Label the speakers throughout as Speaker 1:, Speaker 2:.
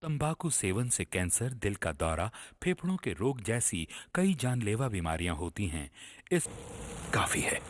Speaker 1: तंबाकू सेवन से कैंसर, दिल का दौरा, फेफड़ों के रोग जैसी कई जानलेवा बीमारियां होती हैं। इस काफी है।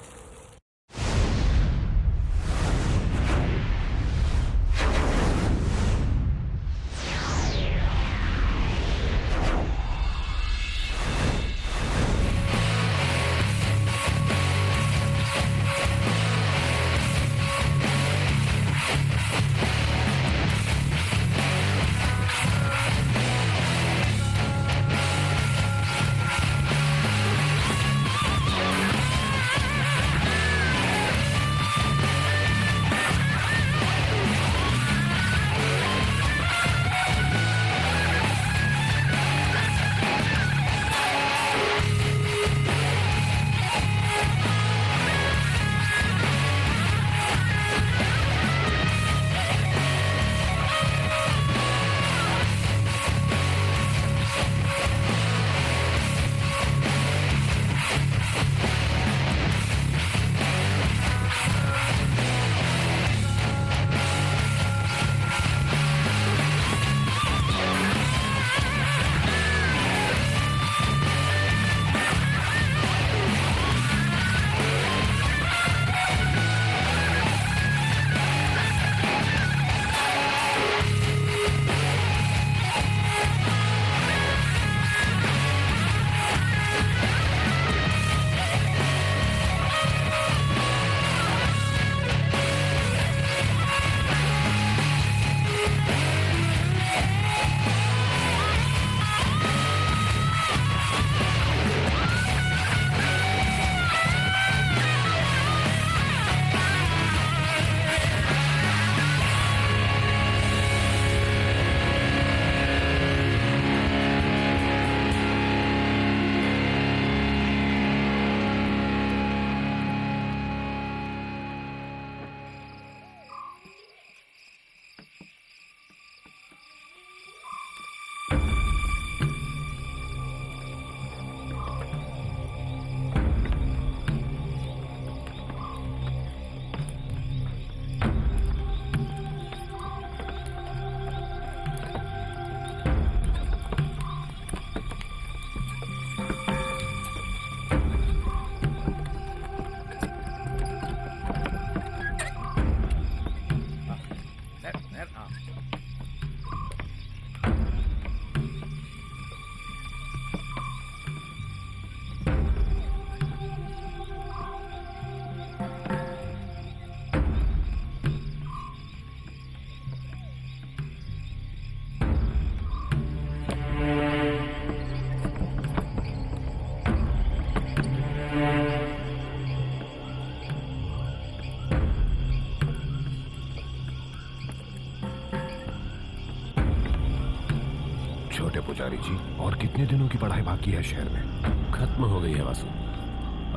Speaker 2: छोटे पुजारी जी, और कितने दिनों की पढ़ाई बाकी है शहर में?
Speaker 3: खत्म हो गई है वासु।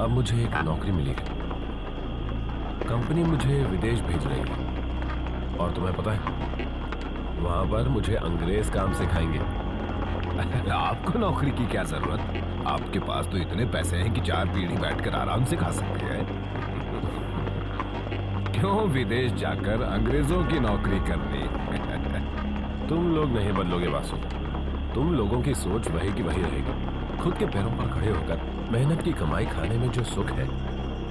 Speaker 3: अब मुझे एक नौकरी मिली है। कंपनी मुझे विदेश भेज रही है और तुम्हें पता है वहां पर मुझे अंग्रेज काम सिखाएंगे।
Speaker 2: आपको नौकरी की क्या जरूरत? आपके पास तो इतने पैसे हैं कि 4 पीढ़ी बैठकर आराम से खा सकते हैं। क्यों विदेश जाकर अंग्रेजों की नौकरी करनी?
Speaker 3: तुम लोग नहीं बदलोगे वासु। तुम लोगों की सोच वही की वही रहेगी। खुद के पैरों पर खड़े होकर मेहनत की कमाई खाने में जो सुख है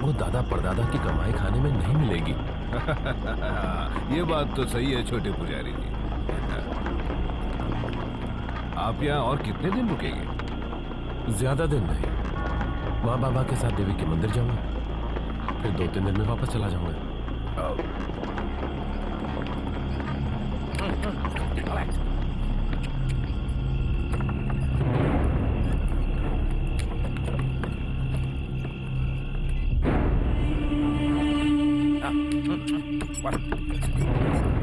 Speaker 3: वो दादा परदादा की कमाई खाने में नहीं मिलेगी।
Speaker 2: ये बात तो सही है छोटे पुजारी जी। आप यहाँ और कितने दिन रुकेंगे?
Speaker 3: ज्यादा दिन नहीं। माँ बाबा के साथ देवी के मंदिर जाऊंगा, फिर 2-3 दिन में वापस चला जाऊंगा।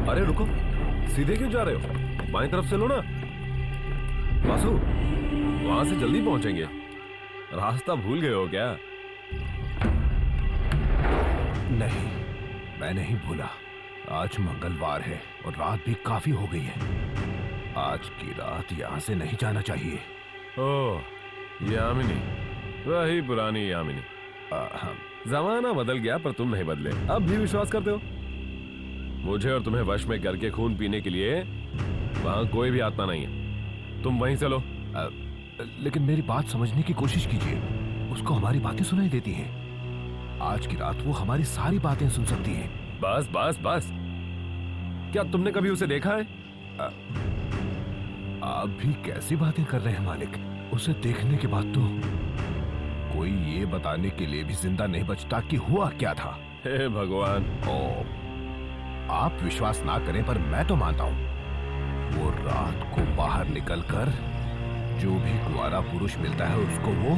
Speaker 3: अरे रुको, सीधे क्यों जा रहे हो? बाएं तरफ से लो ना। वासु, वहां से जल्दी पहुंचेंगे। रास्ता भूल गए हो क्या?
Speaker 2: नहीं, मैं नहीं भूला। आज मंगलवार है और रात भी काफी हो गई है। आज की रात यहाँ से नहीं जाना चाहिए।
Speaker 3: ओह, यामिनी, वही पुरानी यामिनी। जमाना बदल गया पर तुम नहीं बदले। अब भी विश्वास करते हो? मुझे और तुम्हें वश में करके खून पीने के लिए वहां कोई भी आत्मा नहीं है, तुम वहीं से लो।
Speaker 2: लेकिन मेरी बात समझने की कोशिश कीजिए, उसको हमारी बातें सुनाई देती हैं। आज की रात वो हमारी सारी बातें सुन सकती है।
Speaker 3: बस बस बस, क्या तुमने कभी उसे देखा है?
Speaker 2: आप भी कैसी बातें कर रहे हैं मालिक? उसे देखने के बाद तो कोई ये बताने के लिए भी जिंदा नहीं बचता कि हुआ क्या था।
Speaker 3: हे भगवान।
Speaker 2: ओ, आप विश्वास ना करें पर मैं तो मानता हूं, वो रात को बाहर निकलकर जो भी कुंवारा पुरुष मिलता है उसको वो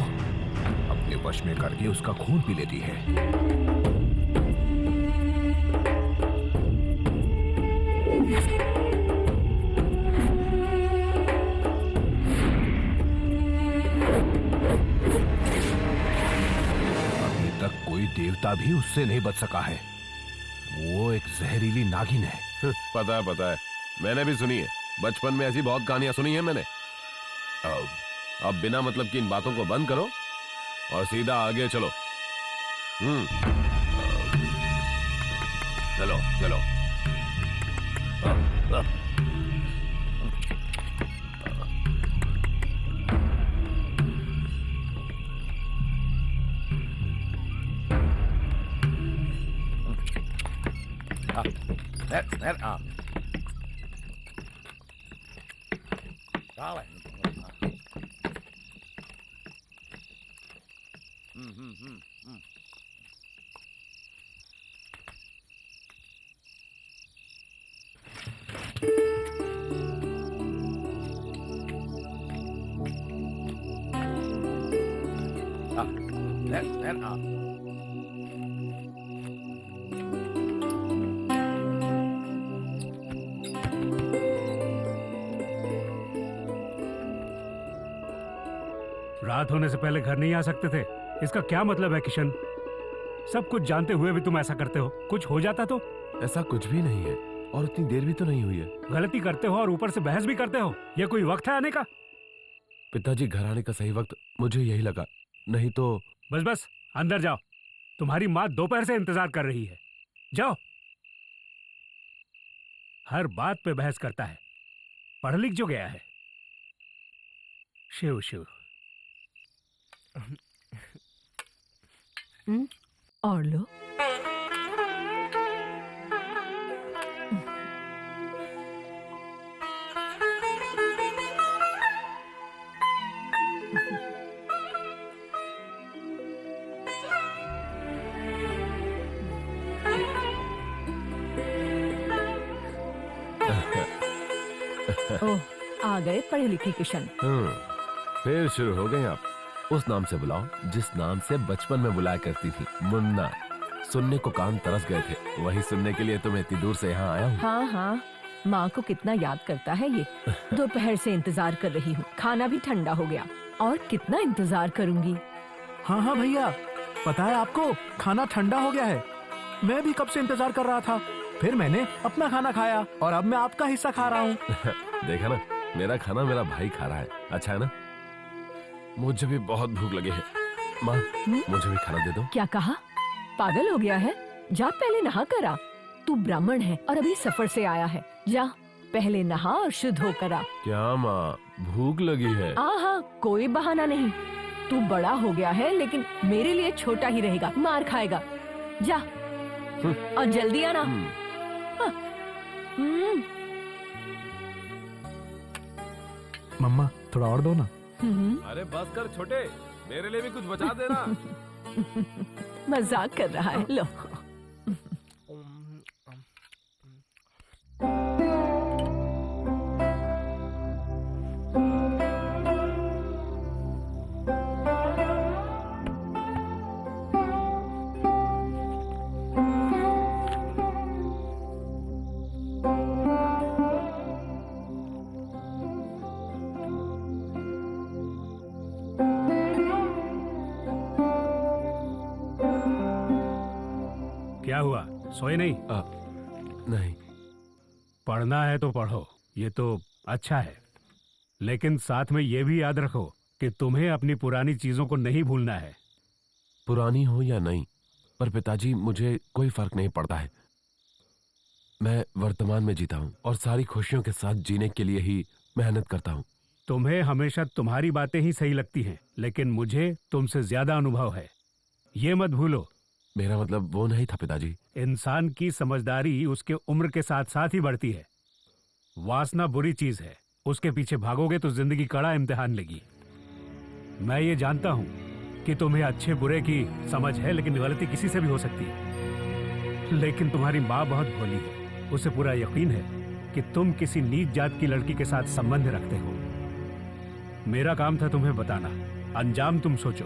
Speaker 2: अपने वश में करके उसका खून पी लेती है। अभी तक कोई देवता भी उससे नहीं बच सका है। वो एक जहरीली नागिन है।
Speaker 3: पता है, मैंने भी सुनी है। बचपन में ऐसी बहुत कहानियां सुनी है मैंने। अब बिना मतलब की इन बातों को बंद करो और सीधा आगे चलो।
Speaker 2: चलो चलो।
Speaker 4: रात होने से पहले घर नहीं आ सकते थे, इसका क्या मतलब है किशन? सब कुछ जानते हुए भी तुम ऐसा करते हो। कुछ हो जाता तो?
Speaker 3: ऐसा कुछ भी नहीं है और इतनी देर भी तो नहीं हुई है।
Speaker 4: गलती करते हो और ऊपर से बहस भी करते हो। ये कोई वक्त है आने का?
Speaker 3: पिताजी, घर आने का सही वक्त मुझे यही लगा, नहीं तो।
Speaker 4: बस बस, अंदर जाओ। तुम्हारी माँ दोपहर से इंतजार कर रही है। जाओ। हर बात पे बहस करता है। पढ़ लिख जो गया है। शिव शिव।
Speaker 5: और लो। ओह, आ गए पढ़े लिखे किशन।
Speaker 3: फिर शुरू हो गए आप। उस नाम से बुलाओ जिस नाम से बचपन में बुलाया करती थी, मुन्ना। सुनने को कान तरस गए थे, वही सुनने के लिए तो मैं इतनी दूर से यहाँ आया हूँ।
Speaker 5: हाँ हाँ, माँ को कितना याद करता है ये। दोपहर से इंतजार कर रही हूँ, खाना भी ठंडा हो गया और कितना इंतजार करूँगी।
Speaker 6: हाँ हाँ भैया, पता है आपको, खाना ठंडा हो गया है। मैं भी कब से इंतजार कर रहा था। फिर मैंने अपना खाना खाया और अब मैं आपका हिस्सा खा रहा हूँ।
Speaker 3: देखा ना, मेरा खाना मेरा भाई खा रहा है। अच्छा है ना? मुझे भी बहुत भूख लगी है। माँ, मुझे भी खाना दे दो।
Speaker 5: क्या कहा? पागल हो गया है? जा पहले नहा कर आ। तू ब्राह्मण है और अभी सफर से आया है। जा पहले नहा और शुद्ध होकर आ।
Speaker 3: क्या माँ, भूख लगी है?
Speaker 5: हाँ, कोई बहाना नहीं। तू बड़ा हो गया है लेकिन मेरे लिए छोटा ही रहेगा, मार खाएगा। जा और जल्दी आना। हाँ।
Speaker 6: मम्मा, थोड़ा और दो ना।
Speaker 3: अरे बस कर छोटे, मेरे लिए भी कुछ बचा देना।
Speaker 5: मजाक कर रहा है। लो।
Speaker 4: क्या हुआ, सोए नहीं?
Speaker 3: नहीं।
Speaker 4: पढ़ना है तो पढ़ो, ये तो अच्छा है। लेकिन साथ में ये भी याद रखो कि तुम्हें अपनी पुरानी चीजों को नहीं भूलना है।
Speaker 3: पुरानी हो या नहीं, पर पिताजी मुझे कोई फर्क नहीं पड़ता है। मैं वर्तमान में जीता हूँ और सारी खुशियों के साथ जीने के लिए ही मेहनत करता हूँ।
Speaker 4: तुम्हें हमेशा तुम्हारी बातें ही सही लगती हैं, लेकिन मुझे तुमसे ज्यादा अनुभव है, ये मत भूलो।
Speaker 3: मेरा मतलब वो नहीं था पिताजी।
Speaker 4: इंसान की समझदारी उसके उम्र के साथ साथ ही बढ़ती है। वासना बुरी चीज है, उसके पीछे भागोगे तो जिंदगी कड़ा इम्तिहान लेगी। मैं ये जानता हूँ कि तुम्हें अच्छे बुरे की समझ है, लेकिन गलती किसी से भी हो सकती है। लेकिन तुम्हारी माँ बहुत भोली है, उसे पूरा यकीन है कि तुम किसी नीच जात की लड़की के साथ संबंध रखते हो। मेरा काम था तुम्हें बताना, अंजाम तुम सोचो।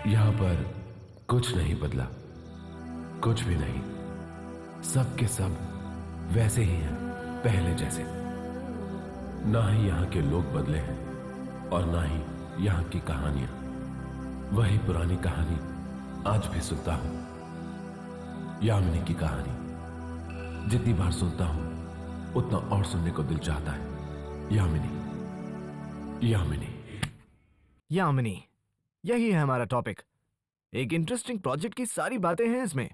Speaker 3: यहाँ पर कुछ नहीं बदला, कुछ भी नहीं। सब के सब वैसे ही हैं, पहले जैसे। ना ही यहाँ के लोग बदले हैं और ना ही यहाँ की कहानियां। वही पुरानी कहानी आज भी सुनता हूं, यामिनी की कहानी। जितनी बार सुनता हूं उतना और सुनने को दिल चाहता है। यामिनी, यामिनी।
Speaker 6: यामिनी, यही है हमारा टॉपिक। एक इंटरेस्टिंग प्रोजेक्ट की सारी बातें हैं इसमें।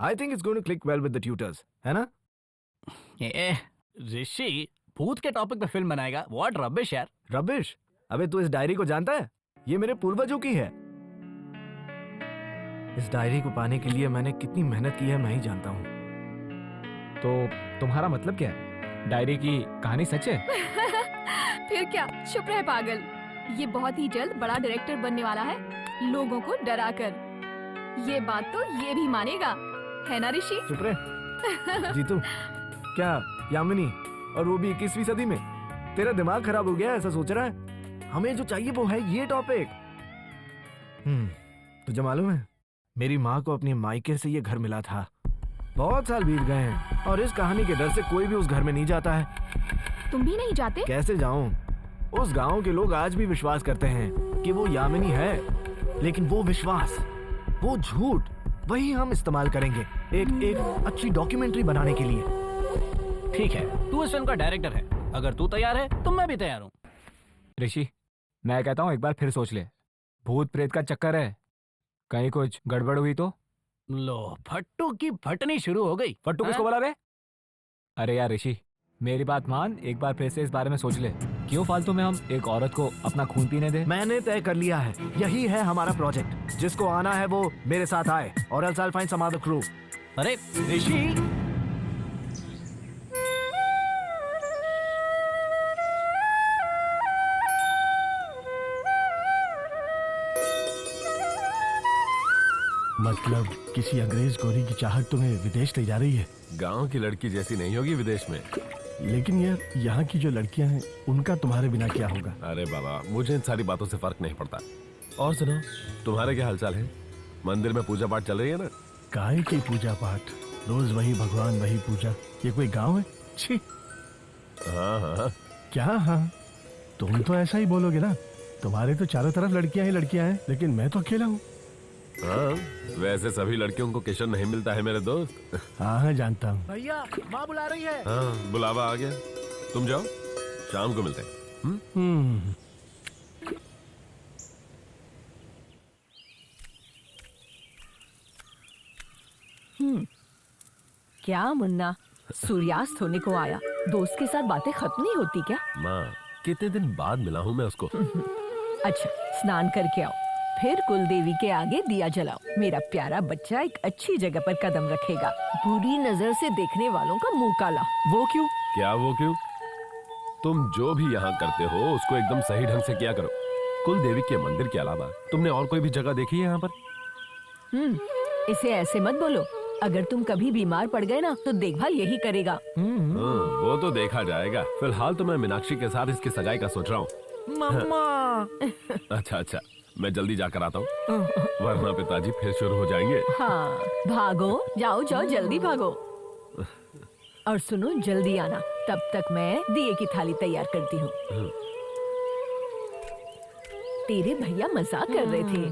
Speaker 6: I think it's going to click well with the tutors, है ना?
Speaker 7: ऋषि भूत के टॉपिक पे फिल्म बनाएगा? व्हाट रबिश यार।
Speaker 6: रबिश? अबे तू इस डायरी को जानता है? ये मेरे पूर्वजों की है। इस डायरी को पाने के लिए मैंने कितनी मेहनत की है मैं ही जानता हूँ।
Speaker 8: तो तुम्हारा मतलब क्या है? डायरी की कहानी सच है?
Speaker 9: फिर क्या, चुप रह पागल। ये बहुत ही जल्द बड़ा डायरेक्टर बनने वाला है, लोगों को डरा कर। ये बात तो ये भी मानेगा, है ना ऋषि?
Speaker 6: चुप रहे। जीतू, क्या यामिनी, और वो भी 21वीं सदी में? तेरा दिमाग खराब हो गया ऐसा सोच रहा है? हमें जो चाहिए वो है ये टॉपिक। तुझे मालूम है, मेरी माँ को अपने मायके से ये घर मिला था। बहुत साल बीत गए हैं और इस कहानी के डर से कोई भी उस घर में नहीं जाता है।
Speaker 9: तुम भी नहीं जाते?
Speaker 6: कैसे जाऊं? उस गांव के लोग आज भी विश्वास करते हैं कि वो यामिनी है, लेकिन वो विश्वास, वो झूठ, वही हम इस्तेमाल करेंगे एक अच्छी डॉक्यूमेंट्री बनाने के लिए।
Speaker 7: ठीक है, तू इस फिल्म का डायरेक्टर है, अगर तू तैयार है तो मैं भी तैयार हूँ।
Speaker 8: ऋषि, मैं कहता हूँ एक बार फिर सोच ले। भूत प्रेत का चक्कर है, कहीं कुछ गड़बड़ हुई तो?
Speaker 7: लो, फट्टू की फटनी शुरू हो गई।
Speaker 8: फट्टू किसको बोला रे? अरे यार ऋषि, मेरी बात मान, एक बार फिर से इस बारे में सोच ले। क्यों फालतू में हम एक औरत को अपना खून पीने दे?
Speaker 6: मैंने तय कर लिया है, यही है हमारा प्रोजेक्ट। जिसको आना है वो मेरे साथ आए, और else I will find some other crew.
Speaker 7: अरे ऋषि,
Speaker 10: मतलब किसी अंग्रेज गोरी की चाहत तुम्हें विदेश ले जा रही है?
Speaker 3: गांव की लड़की जैसी नहीं होगी विदेश में।
Speaker 10: लेकिन यार, यहाँ की जो लड़कियाँ हैं उनका तुम्हारे बिना क्या होगा?
Speaker 3: अरे बाबा, मुझे इन सारी बातों से फर्क नहीं पड़ता। और सुनो, तुम्हारे क्या हालचाल है? मंदिर में पूजा पाठ चल रही है ना?
Speaker 10: काय की पूजा पाठ? रोज वही भगवान वही पूजा। ये कोई गांव है? छी।
Speaker 3: हाँ हाँ।
Speaker 10: क्या हाँ? तुम तो ऐसा ही बोलोगे ना। तुम्हारे तो चारों तरफ लड़कियां ही लड़कियां हैं, लेकिन मैं तो अकेला हूँ।
Speaker 3: हाँ, वैसे सभी लड़कियों को किशन नहीं मिलता है मेरे दोस्त।
Speaker 10: हाँ हाँ, जानता हूँ।
Speaker 6: भैया, माँ बुला रही है।
Speaker 3: हाँ, बुलावा आ गया। तुम जाओ, शाम को मिलते हैं।
Speaker 5: क्या मुन्ना, सूर्यास्त होने को आया, दोस्त के साथ बातें खत्म नहीं होती क्या?
Speaker 3: माँ, कितने दिन बाद मिला हूँ मैं उसको।
Speaker 5: अच्छा, स्नान करके आओ, फिर कुलदेवी के आगे दिया जलाओ। मेरा प्यारा बच्चा एक अच्छी जगह पर कदम रखेगा। बुरी नजर से देखने वालों का मुंह काला।
Speaker 6: वो क्यों?
Speaker 3: क्या वो क्यों? तुम जो भी यहाँ करते हो उसको एकदम सही ढंग से किया करो। कुल देवी के मंदिर के अलावा तुमने और कोई भी जगह देखी है यहाँ पर?
Speaker 5: इसे ऐसे मत बोलो। अगर तुम कभी बीमार पड़ गए ना तो देखभाल यही करेगा।
Speaker 3: वो तो देखा जाएगा। फिलहाल तो मैं मीनाक्षी के साथ इसकी सगाई का सोच रहा हूँ।
Speaker 6: मम्मा।
Speaker 3: अच्छा अच्छा, मैं जल्दी जाकर आता हूँ, वरना पिताजी फिर शुरू हो जाएंगे।
Speaker 5: हाँ, भागो, जाओ जाओ, जल्दी भागो। और सुनो, जल्दी आना, तब तक मैं दिए की थाली तैयार करती हूँ। तेरे भैया मजाक कर रहे थे।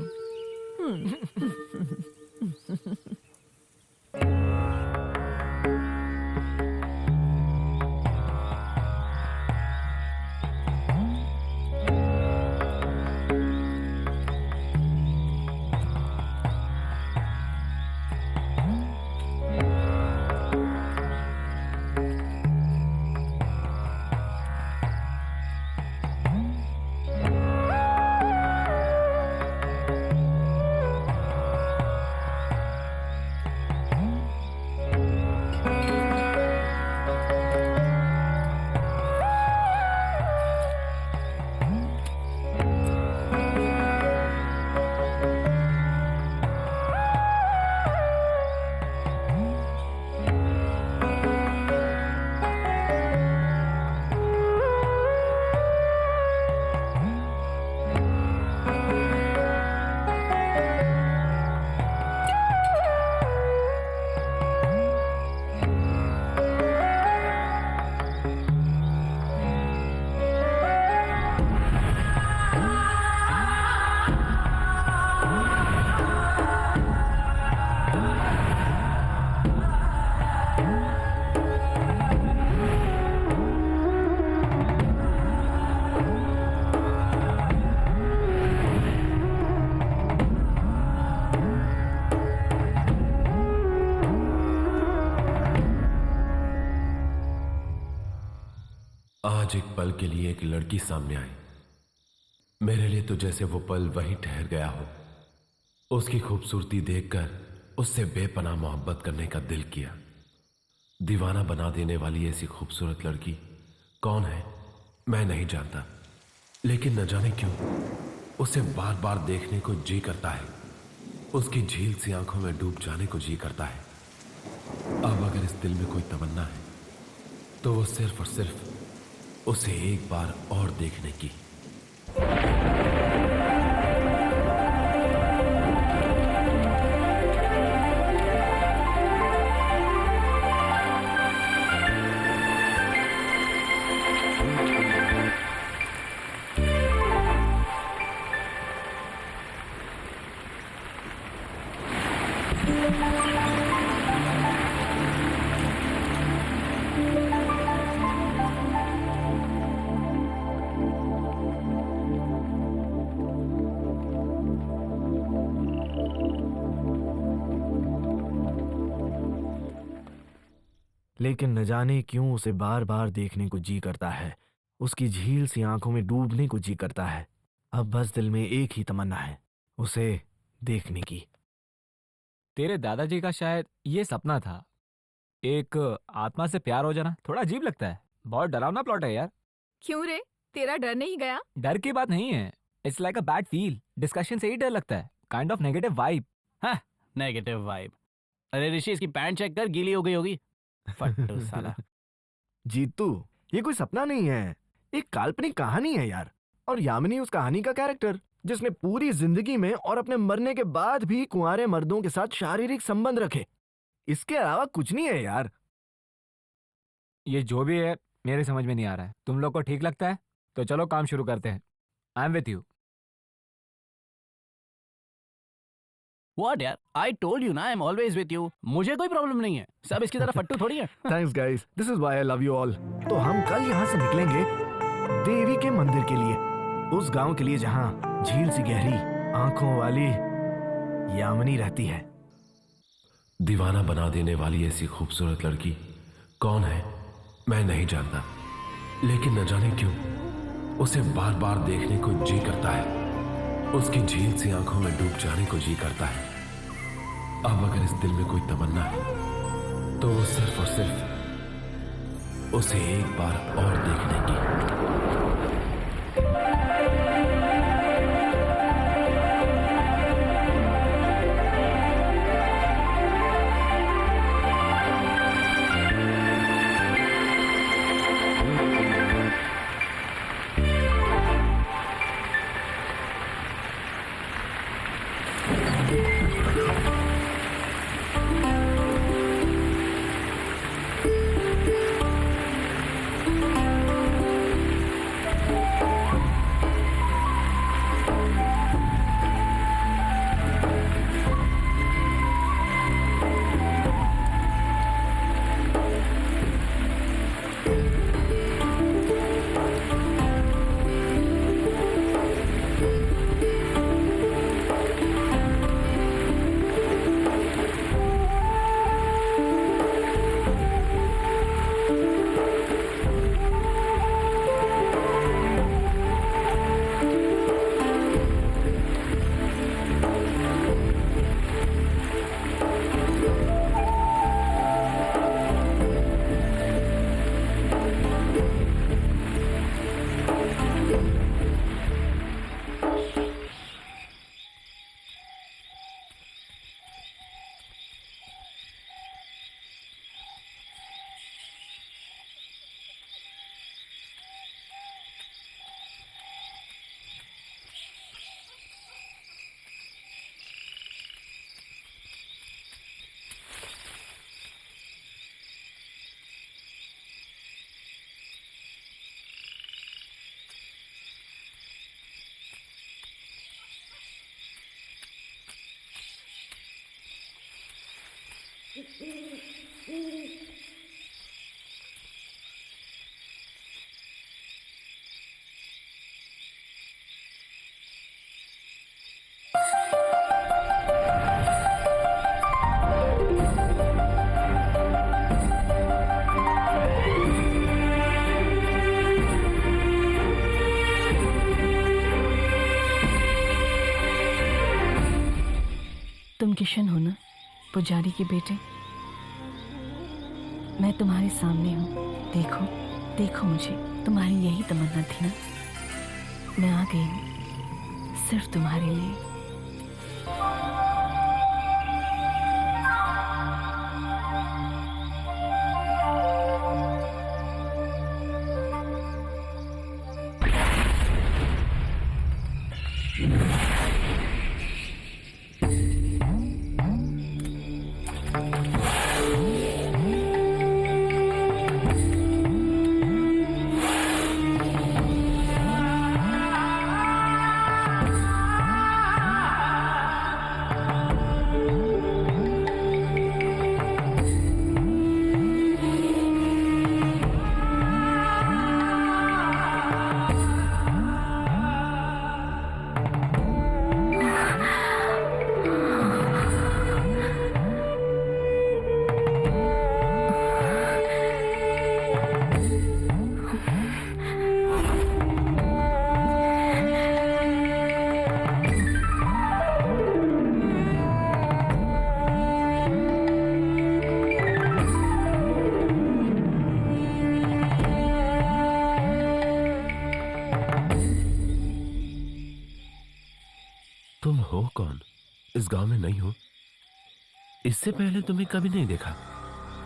Speaker 3: आज एक पल के लिए एक लड़की सामने आई। मेरे लिए तो जैसे वो पल वहीं ठहर गया हो। उसकी खूबसूरती देखकर उससे बेपनाह मोहब्बत करने का दिल किया। दीवाना बना देने वाली ऐसी खूबसूरत लड़की कौन है मैं नहीं जानता, लेकिन न जाने क्यों उसे बार बार देखने को जी करता है। उसकी झील सी आंखों में डूब जाने को जी करता है। अब अगर इस दिल में कोई तमन्ना है तो वो सिर्फ और सिर्फ उसे एक बार और देखने की।
Speaker 6: लेकिन न जाने क्यों उसे बार बार देखने को जी करता है। उसकी झील सी आंखों में डूबने को जी करता है। अब बस दिल में एक ही तमन्ना है, उसे देखने की।
Speaker 8: तेरे दादाजी का शायद ये सपना था, एक आत्मा से प्यार हो जाना। थोड़ा अजीब लगता है, बहुत डरावना प्लॉट है यार।
Speaker 9: क्यों रे, तेरा डर नहीं गया?
Speaker 8: डर की बात नहीं है, it's like a bad feel. Discussion से ही डर लगता है, काइंड ऑफ नेगेटिव वाइब।
Speaker 7: हाँ, नेगेटिव वाइब। अरे ऋषि, इसकी पैंट चेक कर, गीली हो गई होगी। फट्टू साला।
Speaker 6: जीतू, ये कोई सपना नहीं है, एक काल्पनिक कहानी है यार। और यामिनी उस कहानी का कैरेक्टर जिसने पूरी जिंदगी में और अपने मरने के बाद भी कुंवारे मर्दों के साथ शारीरिक संबंध रखे। इसके अलावा कुछ नहीं है यार।
Speaker 8: ये जो भी है मेरे समझ में नहीं आ रहा है। तुम लोग को ठीक लगता है तो चलो काम शुरू करते हैं। I am with you.
Speaker 7: What यार, I told you ना, I'm always with you। मुझे कोई प्रॉब्लम नहीं है, सब इसकी तरह फट्टू थोड़ी है।
Speaker 6: Thanks guys, this is why I love you all. तो हम कल यहाँ से निकलेंगे देवी के मंदिर के लिए, उस गांव के लिए जहाँ झील सी गहरी आंखों वाली यामिनी रहती है।
Speaker 3: दीवाना बना देने वाली ऐसी खूबसूरत लड़की कौन है मैं नहीं जानता, लेकिन न जाने क्यों उसे बार बार देखने को जी करता है। उसकी झील सी आंखों में डूब जाने को जी करता है। अब अगर इस दिल में कोई तमन्ना है तो वो सिर्फ और सिर्फ उसे एक बार और देखने की।
Speaker 5: किशन हो ना, पुजारी के बेटे? मैं तुम्हारे सामने हूँ, देखो देखो मुझे। तुम्हारी यही तमन्ना थी ना? मैं आ गई हूँ सिर्फ तुम्हारे लिए।
Speaker 3: तुम हो कौन? इस गांव में नहीं हो? इससे पहले तुम्हें कभी नहीं देखा।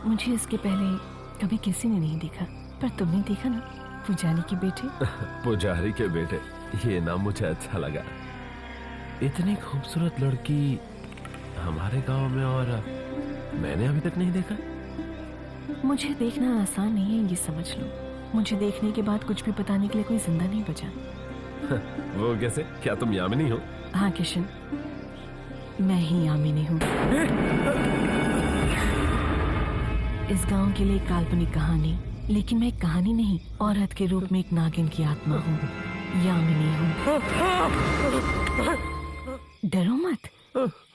Speaker 5: मुझे इसके पहले कभी किसी ने नहीं देखा, पर तुमने देखा ना, पुजारी के बेटे।
Speaker 3: पुजारी के बेटे, ये नाम मुझे अच्छा लगा। इतनी खूबसूरत लड़की हमारे गांव में, और मैंने अभी तक नहीं देखा।
Speaker 5: मुझे देखना आसान नहीं है, ये समझ लो। मुझे देखने के बाद कुछ भी बताने के लिए कोई जिंदा नहीं बचा।
Speaker 3: वो कैसे? क्या तुम यामिनी हो?
Speaker 5: हाँ किशन, मैं ही यामिनी हूँ। इस गांव के लिए एक काल्पनिक कहानी, लेकिन मैं एक कहानी नहीं, औरत के रूप में एक नागिन की आत्मा हूँ, यामिनी हूँ। डरो मत,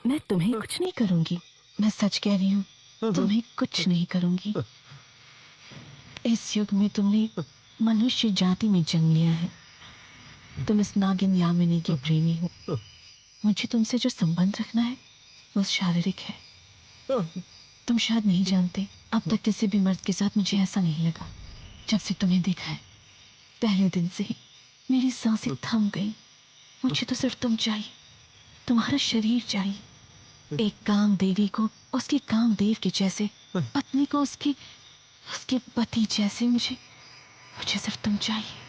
Speaker 5: मैं तुम्हें कुछ नहीं करूंगी। मैं सच कह रही हूँ, तुम्हें कुछ नहीं करूंगी। इस युग में तुमने मनुष्य जाति में जन्म लिया है। तुम इस नागिन यामिनी की प्रेमी हो। मुझे तुमसे जो संबंध रखना है वो शारीरिक है। तुम शायद नहीं जानते, अब तक किसी भी मर्द के साथ मुझे ऐसा नहीं लगा। जब से तुम्हें देखा है, पहले दिन से ही मेरी सांसें थम गई। मुझे तो सिर्फ तुम चाहिए, तुम्हारा शरीर चाहिए। एक काम देवी को उसके कामदेव के जैसे, पत्नी को उसके पति जैसे। मुझे सिर्फ तुम चाहिए।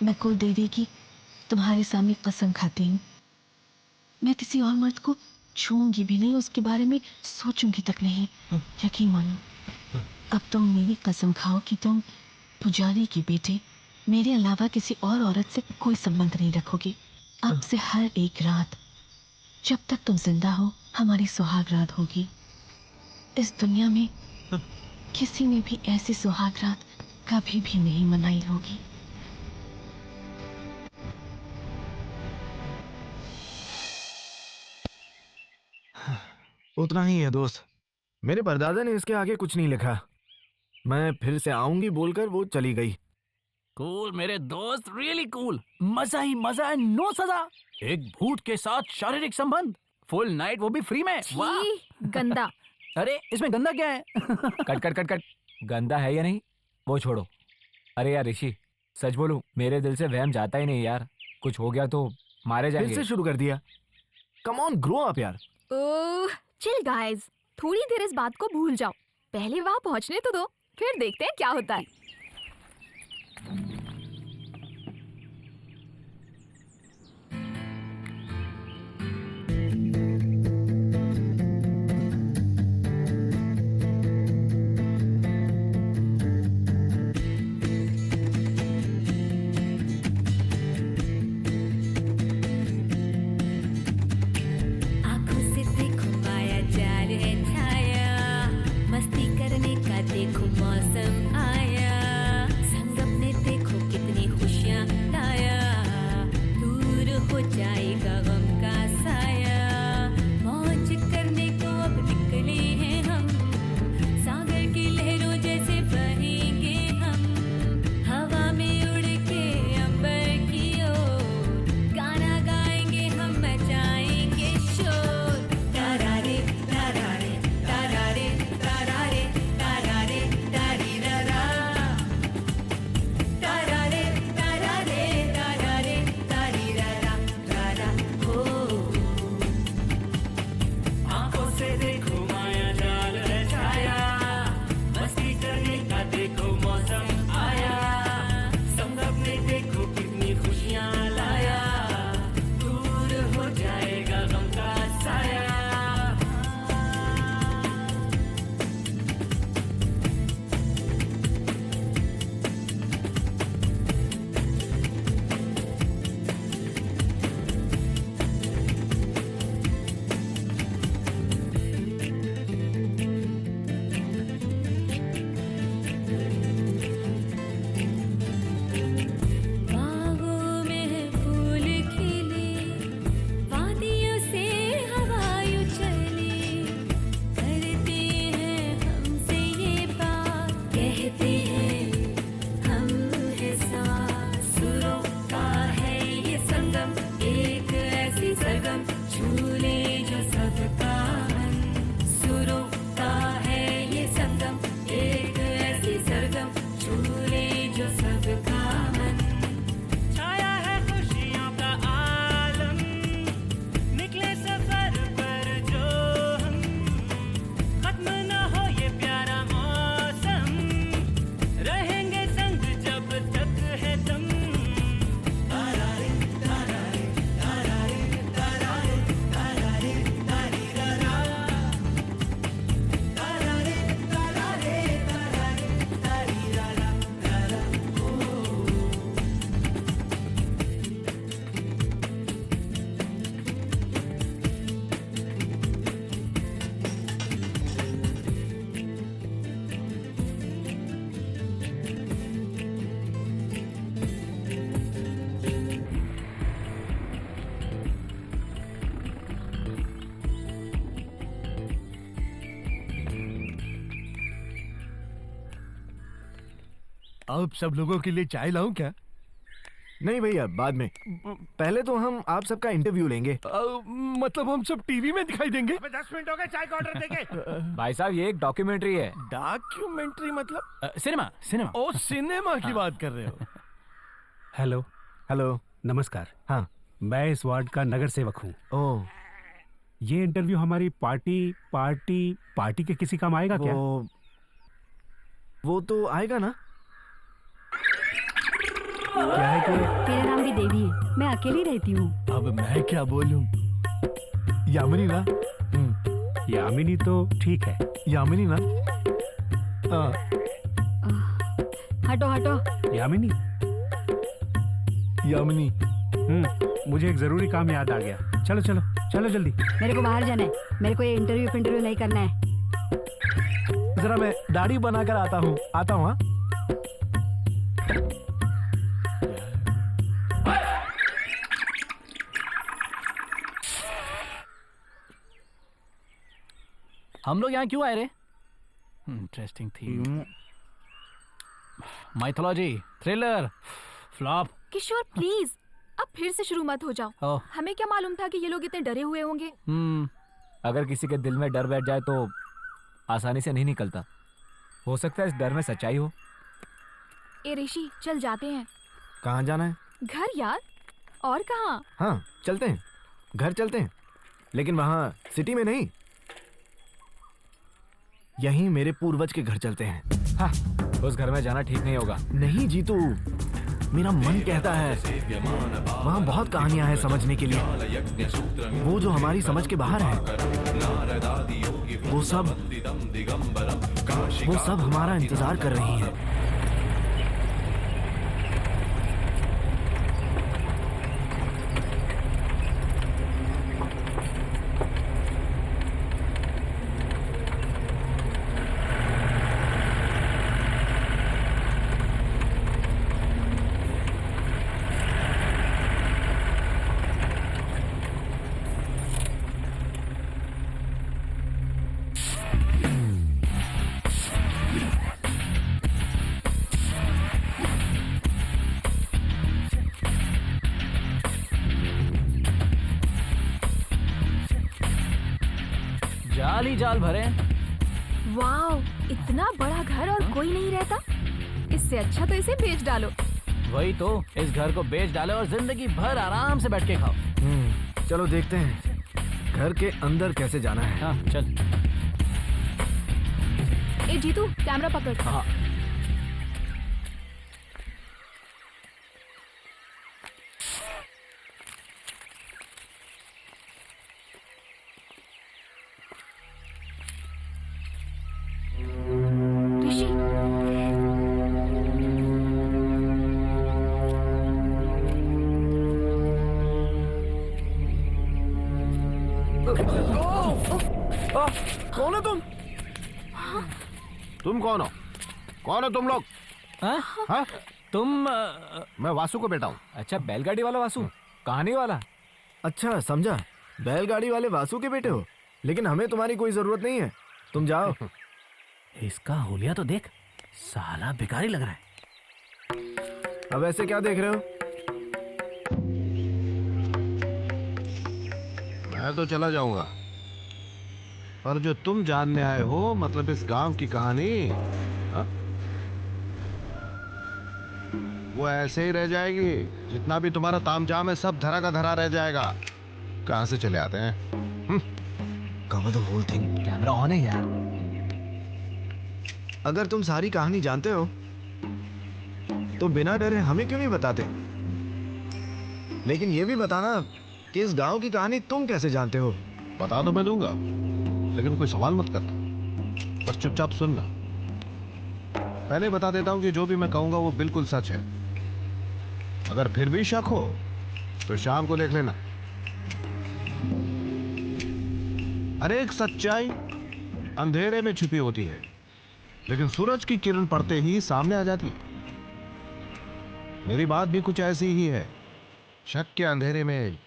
Speaker 5: मैं कुल देवी की तुम्हारे सामने कसम खाती हूँ, मैं किसी और मर्द को छूंगी भी नहीं, उसके बारे में सोचूंगी तक नहीं। यकीन मानो, अब तुम मेरी कसम खाओ कि तुम पुजारी के बेटे मेरे अलावा किसी और औरत से कोई संबंध नहीं रखोगे। अब से हर एक रात जब तक तुम जिंदा हो, हमारी सुहाग रात होगी। इस दुनिया में किसी ने भी ऐसी सुहाग रात कभी भी नहीं मनाई होगी।
Speaker 6: उतना ही है दोस्त, मेरे परदादा ने इसके आगे कुछ नहीं लिखा। मैं फिर से आऊंगी बोलकर वो चली गई।
Speaker 7: कूल मेरे दोस्त, रियली कूल। मजा ही मजा है, नो सजा। एक भूत के साथ शारीरिक संबंध, फुल नाइट, वो भी फ्री में। वाह,
Speaker 9: छी, गंदा।
Speaker 7: अरे इसमें गंदा क्या है?
Speaker 8: Cut cut cut cut. गंदा है या नहीं वो छोड़ो। अरे यार ऋषि, सच बोलूं, मेरे दिल से वहम जाता ही नहीं यार। कुछ हो गया तो मारे
Speaker 6: फिर
Speaker 8: जाएंगे।
Speaker 6: से शुरू कर दिया। कम ऑन, ग्रो अप यार।
Speaker 9: ओह, चिल गाइस, थोड़ी देर इस बात को भूल जाओ। पहले वहां पहुंचने तो दो, फिर देखते हैं क्या होता है।
Speaker 11: आँखों से देखो माया जाल है छाया, मस्ती करने का देखो मौसम आया।
Speaker 10: आप सब लोगों के लिए चाय लाऊं क्या?
Speaker 6: नहीं भैया, बाद में। पहले तो हम आप सबका इंटरव्यू लेंगे।
Speaker 10: मतलब हम सब टीवी में दिखाई देंगे? 10 मिनट हो गए चाय का ऑर्डर देके।
Speaker 8: भाई साहब ये एक डॉक्यूमेंट्री है।
Speaker 10: डॉक्यूमेंट्री मतलब?
Speaker 7: Cinema cinema.
Speaker 10: ओ सिनेमा की बात कर रहे हो?
Speaker 4: हेलो।
Speaker 6: हेलो।
Speaker 4: नमस्कार।
Speaker 6: हाँ।
Speaker 4: मैं इस वार्ड का नगर सेवक हूँ।
Speaker 6: ओह,
Speaker 4: ये इंटरव्यू हमारी पार्टी के किसी काम आएगा क्या?
Speaker 6: वो तो आएगा ना।
Speaker 4: क्या है कि
Speaker 11: तेरा नाम भी देवी है, मैं अकेली रहती हूँ।
Speaker 10: अब मैं क्या बोलूं? यामिनी ना?
Speaker 4: यामिनी तो ठीक है।
Speaker 10: यामिनी ना? हाँ।
Speaker 11: हटो हटो।
Speaker 4: यामिनी।
Speaker 10: यामिनी।
Speaker 4: मुझे एक जरूरी काम याद आ गया। चलो चलो चलो जल्दी।
Speaker 11: मेरे को बाहर जाना है, मेरे को ये इंटरव्यू नहीं करना है।
Speaker 6: जरा मैं दाढ़ी बनाकर आता हूँ। हाँ।
Speaker 7: हम लोग यहाँ क्यों आए रे? इंटरेस्टिंग थी। Mythology, thriller, flop.
Speaker 9: Kishore please अब फिर से शुरू मत हो जाओ। हमें क्या मालूम था कि ये लोग इतने डरे हुए होंगे।
Speaker 8: अगर किसी के दिल में डर बैठ जाए तो आसानी से नहीं निकलता। हो सकता है इस डर में सच्चाई हो।
Speaker 9: ए ऋषि, चल जाते हैं।
Speaker 6: कहाँ जाना है?
Speaker 9: घर यार, और कहाँ?
Speaker 6: हाँ चलते हैं, घर चलते हैं, लेकिन वहाँ सिटी में नहीं। यहीं मेरे पूर्वज के घर चलते हैं।
Speaker 8: हाँ, उस घर में जाना ठीक नहीं होगा।
Speaker 6: नहीं जीतू, मेरा मन कहता है वहाँ बहुत कहानियां हैं समझने के लिए, वो जो हमारी समझ के बाहर है। वो सब हमारा इंतजार कर रही हैं।
Speaker 7: जाली जाल भरे।
Speaker 9: वाओ, इतना बड़ा घर और कोई नहीं रहता। इससे अच्छा तो इसे बेच डालो।
Speaker 7: वही तो, इस घर को बेच डालो और जिंदगी भर आराम से बैठ के खाओ।
Speaker 6: चलो देखते हैं घर के अंदर कैसे जाना है।
Speaker 7: हाँ चल।
Speaker 9: ए जीतू, कैमरा पकड़।
Speaker 7: हाँ।
Speaker 9: ऋषि,
Speaker 6: कौन हो तुम?
Speaker 2: तुम कौन हो? कौन हो तुम लोग?
Speaker 8: हाँ?
Speaker 7: तुम
Speaker 2: मैं वासु को बेटा हूँ।
Speaker 8: अच्छा, बैलगाड़ी वाला वासु, कहानी वाला।
Speaker 6: अच्छा समझा, बैलगाड़ी वाले वासु के बेटे हो। लेकिन हमें तुम्हारी कोई जरूरत नहीं है, तुम जाओ।
Speaker 7: इसका होलिया तो देख, साला भिखारी लग रहा है।
Speaker 6: अब ऐसे क्या देख रहे हो?
Speaker 2: मैं तो चला जाऊंगा, पर जो तुम जानने आए हो, मतलब इस गांव की कहानी, हा? वो ऐसे ही रह जाएगी। जितना भी तुम्हारा तामझाम है सब धरा का धरा रह जाएगा। कहां से चले आते हैं?
Speaker 6: Cover the whole thing.
Speaker 7: Camera on है यार।
Speaker 6: अगर तुम सारी कहानी जानते हो तो बिना डरे हमें क्यों नहीं बताते? लेकिन ये भी बताना कि इस गांव की कहानी तुम कैसे जानते हो?
Speaker 2: बता तो मैं दूंगा, लेकिन कोई सवाल मत करना, बस चुपचाप सुनना। पहले बता देता हूं कि जो भी मैं कहूंगा वो बिल्कुल सच है। अगर फिर भी शक हो तो शाम को देख लेना। अरे एक सच्चाई अंधेरे में छुपी होती है, लेकिन सूरज की किरण पड़ते ही सामने आ जाती। मेरी बात भी कुछ ऐसी ही है। शक के अंधेरे में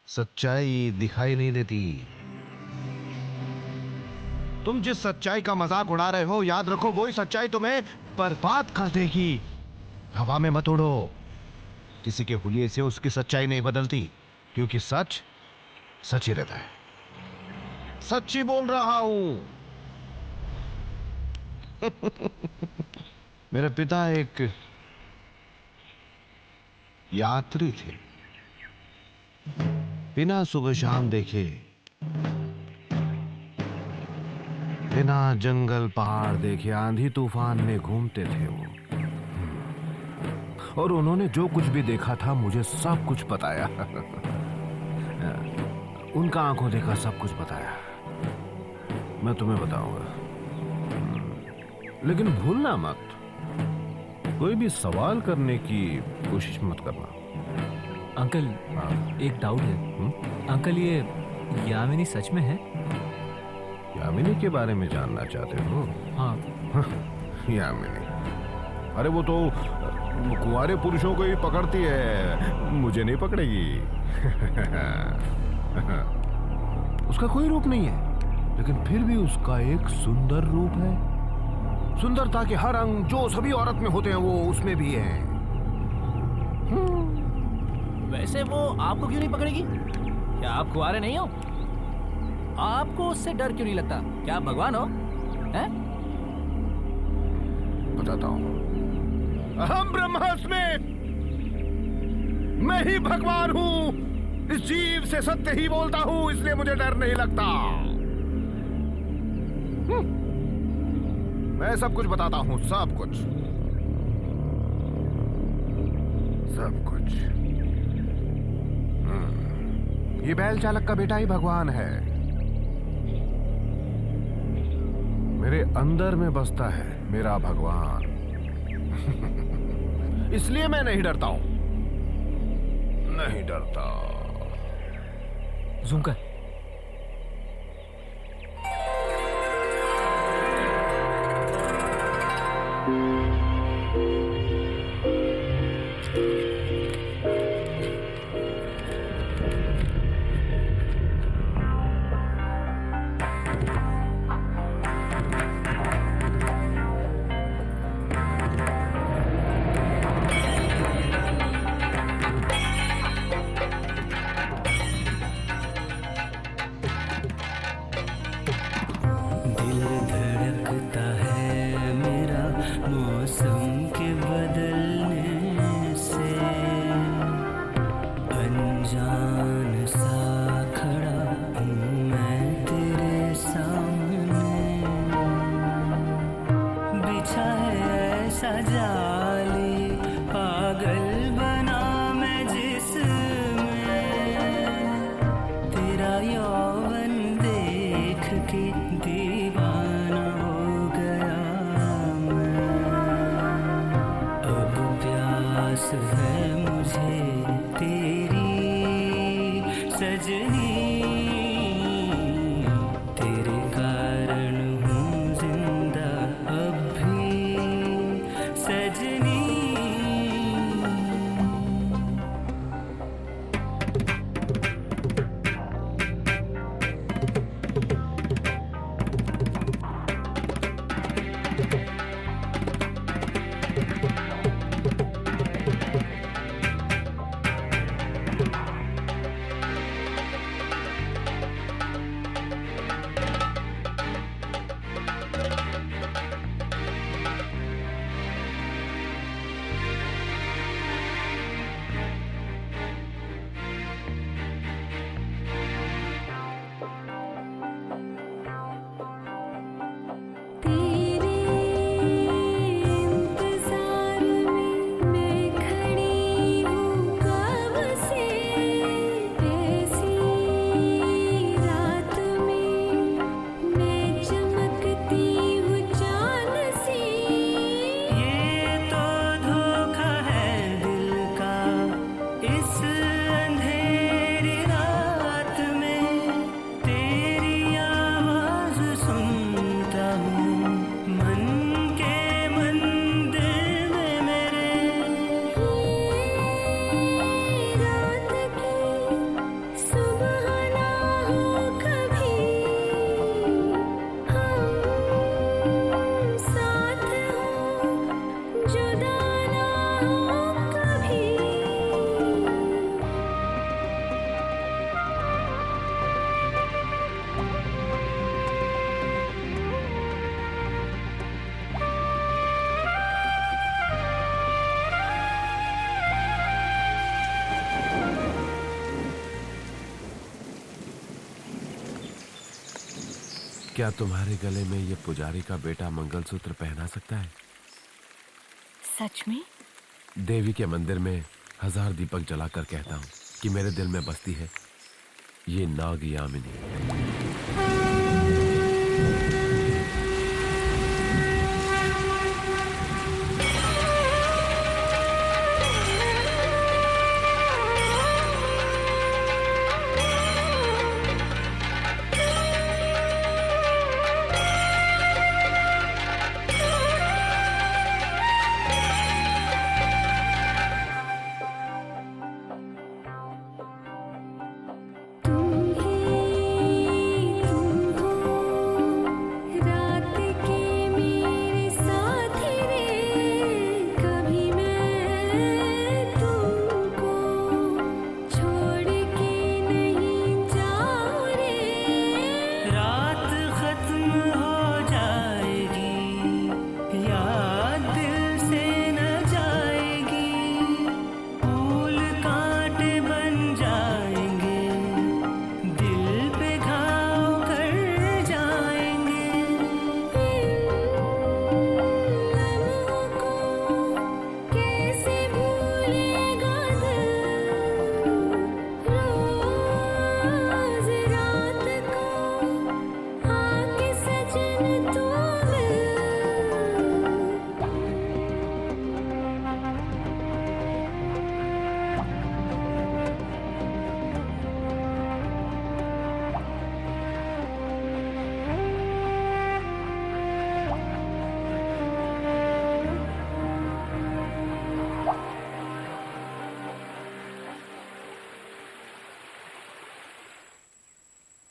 Speaker 2: सच्चाई दिखाई नहीं देती। तुम जिस सच्चाई का मजाक उड़ा रहे हो, याद रखो वही सच्चाई तुम्हें बर्बाद कर देगी। हवा में मत उड़ो। किसी के हुलिये से उसकी सच्चाई नहीं बदलती, क्योंकि सच सच ही रहता है। सच ही बोल रहा हूं। मेरे पिता एक यात्री थे। बिना सुबह शाम देखे, बिना जंगल पहाड़ देखे, आंधी तूफान में घूमते थे वो। और उन्होंने जो कुछ भी देखा था मुझे सब कुछ बताया। उनका आंखों देखा सब कुछ बताया। मैं तुम्हें बताऊंगा, लेकिन भूलना मत, कोई भी सवाल करने की कोशिश मत करना।
Speaker 8: अंकल, एक डाउट है। अंकल, ये यामिनी सच में है?
Speaker 2: यामिनी के बारे में जानना चाहते हो?
Speaker 8: हाँ।
Speaker 2: यामिनी, अरे वो तो कुंवारे पुरुषों को ही पकड़ती है, मुझे नहीं पकड़ेगी। उसका कोई रूप नहीं है, लेकिन फिर भी उसका एक सुंदर रूप है। सुंदरता के हर अंग जो सभी औरत में होते हैं वो उसमें भी है।
Speaker 7: वैसे वो आपको क्यों नहीं पकड़ेगी? क्या आप कुंवारे नहीं हो? आपको उससे डर क्यों नहीं लगता? क्या आप भगवान हो? हैं?
Speaker 2: बताता हूं। अहम ब्रह्मास्मि, मैं ही भगवान हूं। इस जीव से सत्य ही बोलता हूं, इसलिए मुझे डर नहीं लगता। मैं सब कुछ बताता हूं, सब कुछ, सब कुछ। ये बैल चालक का बेटा ही भगवान है। मेरे अंदर में बसता है मेरा भगवान। इसलिए मैं नहीं डरता हूं, नहीं डरता।
Speaker 8: जूम कर।
Speaker 3: क्या तुम्हारे गले में ये पुजारी का बेटा मंगलसूत्र पहना सकता है?
Speaker 5: सच में?
Speaker 3: देवी के मंदिर में 1000 दीपक जलाकर कहता हूँ कि मेरे दिल में बसती है ये नाग यामिनी।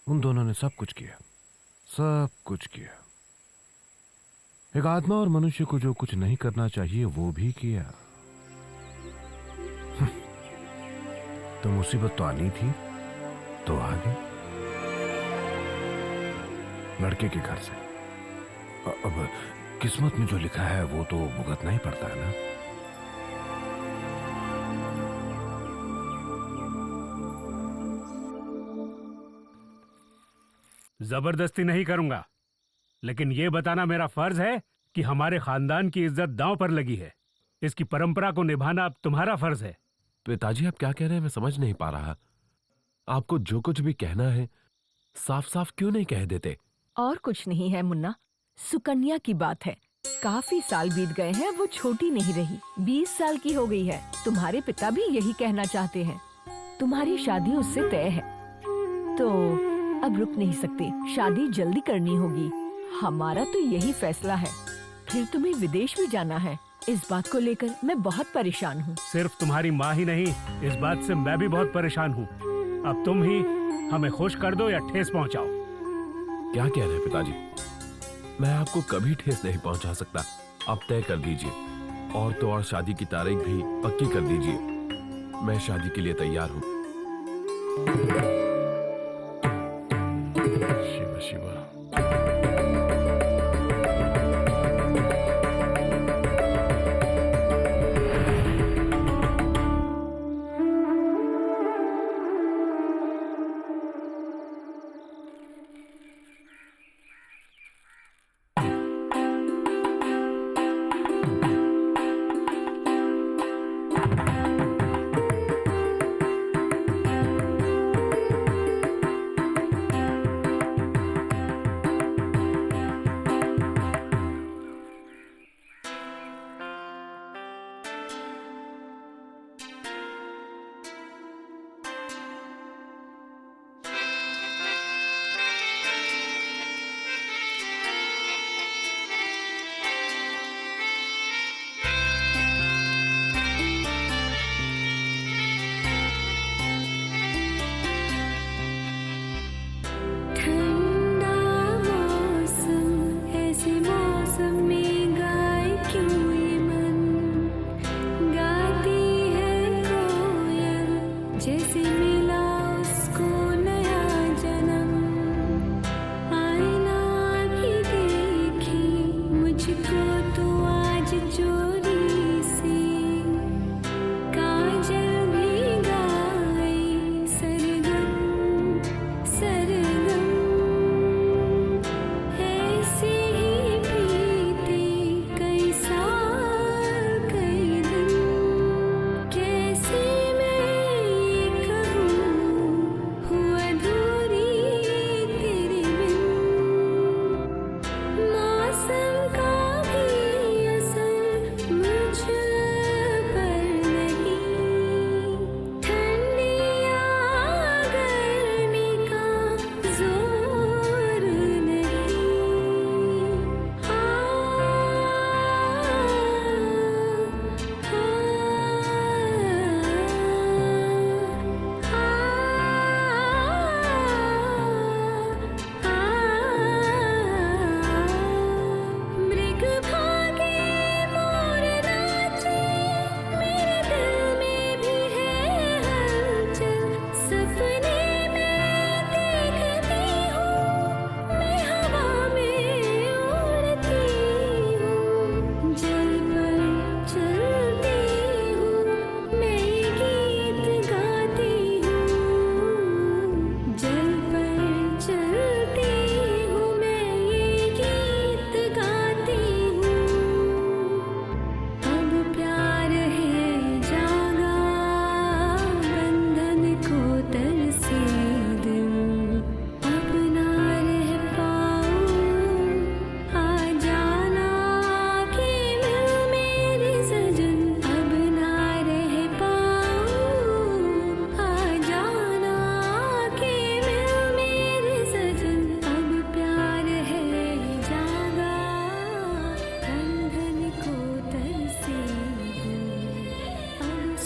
Speaker 3: उन दोनों ने सब कुछ किया, सब कुछ किया। एक आत्मा और मनुष्य को जो कुछ नहीं करना चाहिए वो भी किया। तो मुसीबत तो आनी थी तो आ गई, लड़के के घर से। अब किस्मत में जो लिखा है वो तो भुगतना ही पड़ता है ना।
Speaker 4: जबरदस्ती नहीं करूंगा, लेकिन यह बताना मेरा फर्ज है कि हमारे खानदान की इज्जत दांव पर लगी है। इसकी परंपरा को निभाना अब तुम्हारा फर्ज है।
Speaker 3: पिताजी आप क्या कह रहे हैं मैं समझ नहीं पा रहा। आपको जो कुछ भी कहना है साफ साफ क्यों नहीं कह देते?
Speaker 12: और कुछ नहीं है मुन्ना, सुकन्या की बात है। काफी साल बीत गए हैं, वो छोटी नहीं रही, 20 साल की हो गई है। तुम्हारे पिता भी यही कहना चाहते हैं। तुम्हारी शादी उससे तय है, तो अब रुक नहीं सकते, शादी जल्दी करनी होगी। हमारा तो यही फैसला है। फिर तुम्हें विदेश भी जाना है, इस बात को लेकर मैं बहुत परेशान हूँ।
Speaker 4: सिर्फ तुम्हारी माँ ही नहीं, इस बात से मैं भी बहुत परेशान हूँ। अब तुम ही हमें खुश कर दो या ठेस पहुँचाओ।
Speaker 3: क्या कह रहे हैं पिताजी? मैं आपको कभी ठेस नहीं पहुँचा सकता। आप तय कर दीजिए, और तो और शादी की तारीख भी पक्की कर दीजिए। मैं शादी के लिए तैयार हूँ।
Speaker 10: शिवा शिवा।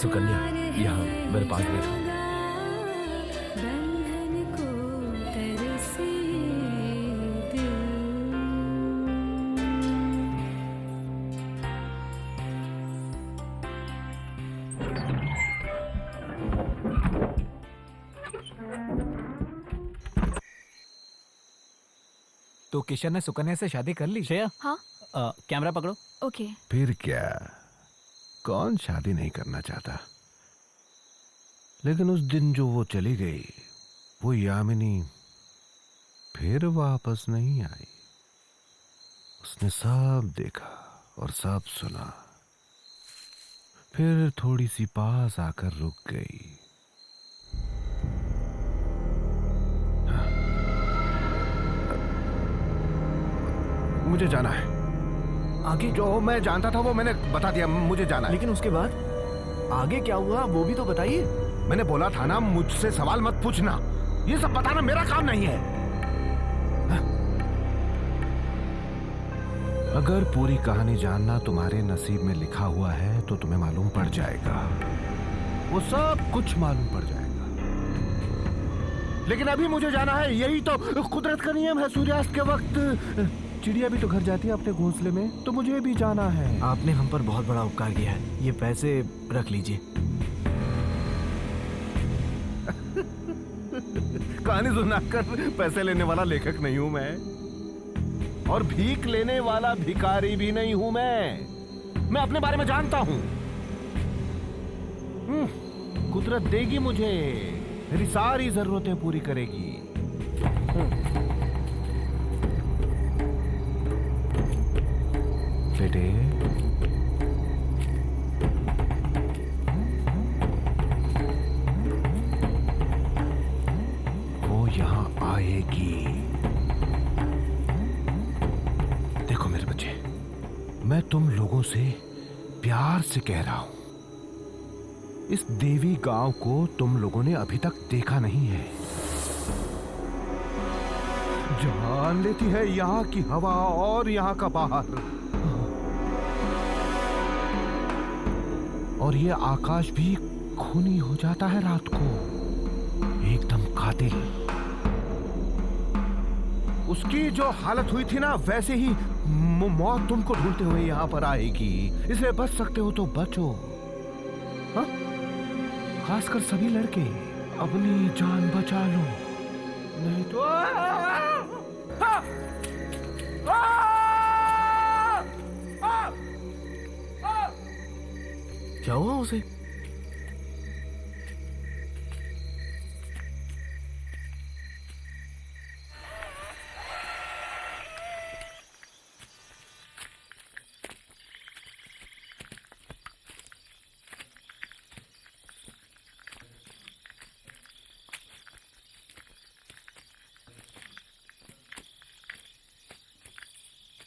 Speaker 3: सुकन्या, यहाँ मेरे पास बैठो।
Speaker 8: तो किशन ने सुकन्या से शादी कर ली?
Speaker 7: श्रेया,
Speaker 9: हाँ
Speaker 7: कैमरा पकड़ो।
Speaker 9: ओके।
Speaker 2: फिर क्या, कौन शादी नहीं करना चाहता? लेकिन उस दिन जो वो चली गई, वो यामिनी फिर वापस नहीं आई। उसने सब देखा और सब सुना, फिर थोड़ी सी पास आकर रुक गई। मुझे जाना है आगे। जो मैं जानता था वो मैंने बता दिया, मुझे जाना है।
Speaker 6: लेकिन उसके बाद आगे क्या हुआ वो भी तो बताइए।
Speaker 2: मैंने बोला था ना, मुझसे सवाल मत पूछना, ये सब बताना मेरा काम नहीं है। अगर पूरी कहानी जानना तुम्हारे नसीब में लिखा हुआ है तो तुम्हें मालूम पड़ जाएगा, वो सब कुछ मालूम पड़ जाएगा। लेकिन अभी मुझे जाना है, यही तो कुदरत का नियम है। सूर्यास्त के वक्त चिड़िया भी तो घर जाती है अपने घोंसले में, तो मुझे भी जाना है।
Speaker 6: आपने हम पर बहुत बड़ा उपकार किया है, ये पैसे रख लीजिए।
Speaker 2: कहानी सुनाकर पैसे लेने वाला लेखक नहीं हूं मैं, और भीख लेने वाला भिखारी भी नहीं हूं मैं अपने बारे में जानता हूं। कुदरत देगी मुझे, मेरी सारी जरूरतें पूरी करेगी। बेटे, वो यहां आएगी। देखो मेरे बच्चे, मैं तुम लोगों से प्यार से कह रहा हूं, इस देवी गांव को तुम लोगों ने अभी तक देखा नहीं है। जान लेती है यहाँ की हवा और यहाँ का बाहर, और ये आकाश भी खूनी हो जाता है रात को, एकदम कातिल। उसकी जो हालत हुई थी ना, वैसे ही मौत तुमको ढूंढते हुए यहाँ पर आएगी। इसलिए बच सकते हो तो बचो। हाँ? खासकर सभी लड़के अपनी जान बचा लो, नहीं तो
Speaker 6: क्या हुआ उसे?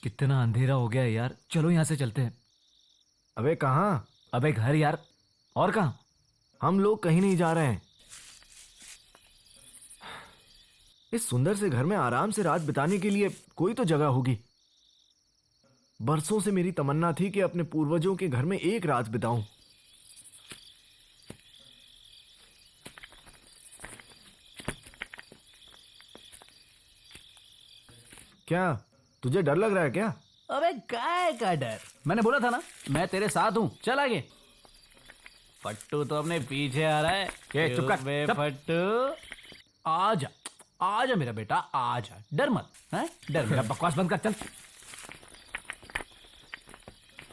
Speaker 8: कितना अंधेरा हो गया है यार, चलो यहाँ से चलते हैं।
Speaker 6: अबे कहाँ?
Speaker 8: अबे घर यार, और कहाँ?
Speaker 6: हम लोग कहीं नहीं जा रहे हैं। इस सुंदर से घर में आराम से रात बिताने के लिए कोई तो जगह होगी। बरसों से मेरी तमन्ना थी कि अपने पूर्वजों के घर में एक रात बिताऊं। क्या तुझे डर लग रहा है क्या?
Speaker 7: अबे काय का डर, मैंने बोला था ना मैं तेरे साथ हूँ। चल आगे। फट्टू तो अपने पीछे आ रहा है।
Speaker 8: चुप कर,
Speaker 7: बे
Speaker 8: चुप।
Speaker 7: फट्टू आजा, आजा मेरा बेटा, आजा, डर मत। हैं? डर
Speaker 8: मेरा
Speaker 7: मत।
Speaker 8: बकवास बंद कर, चल।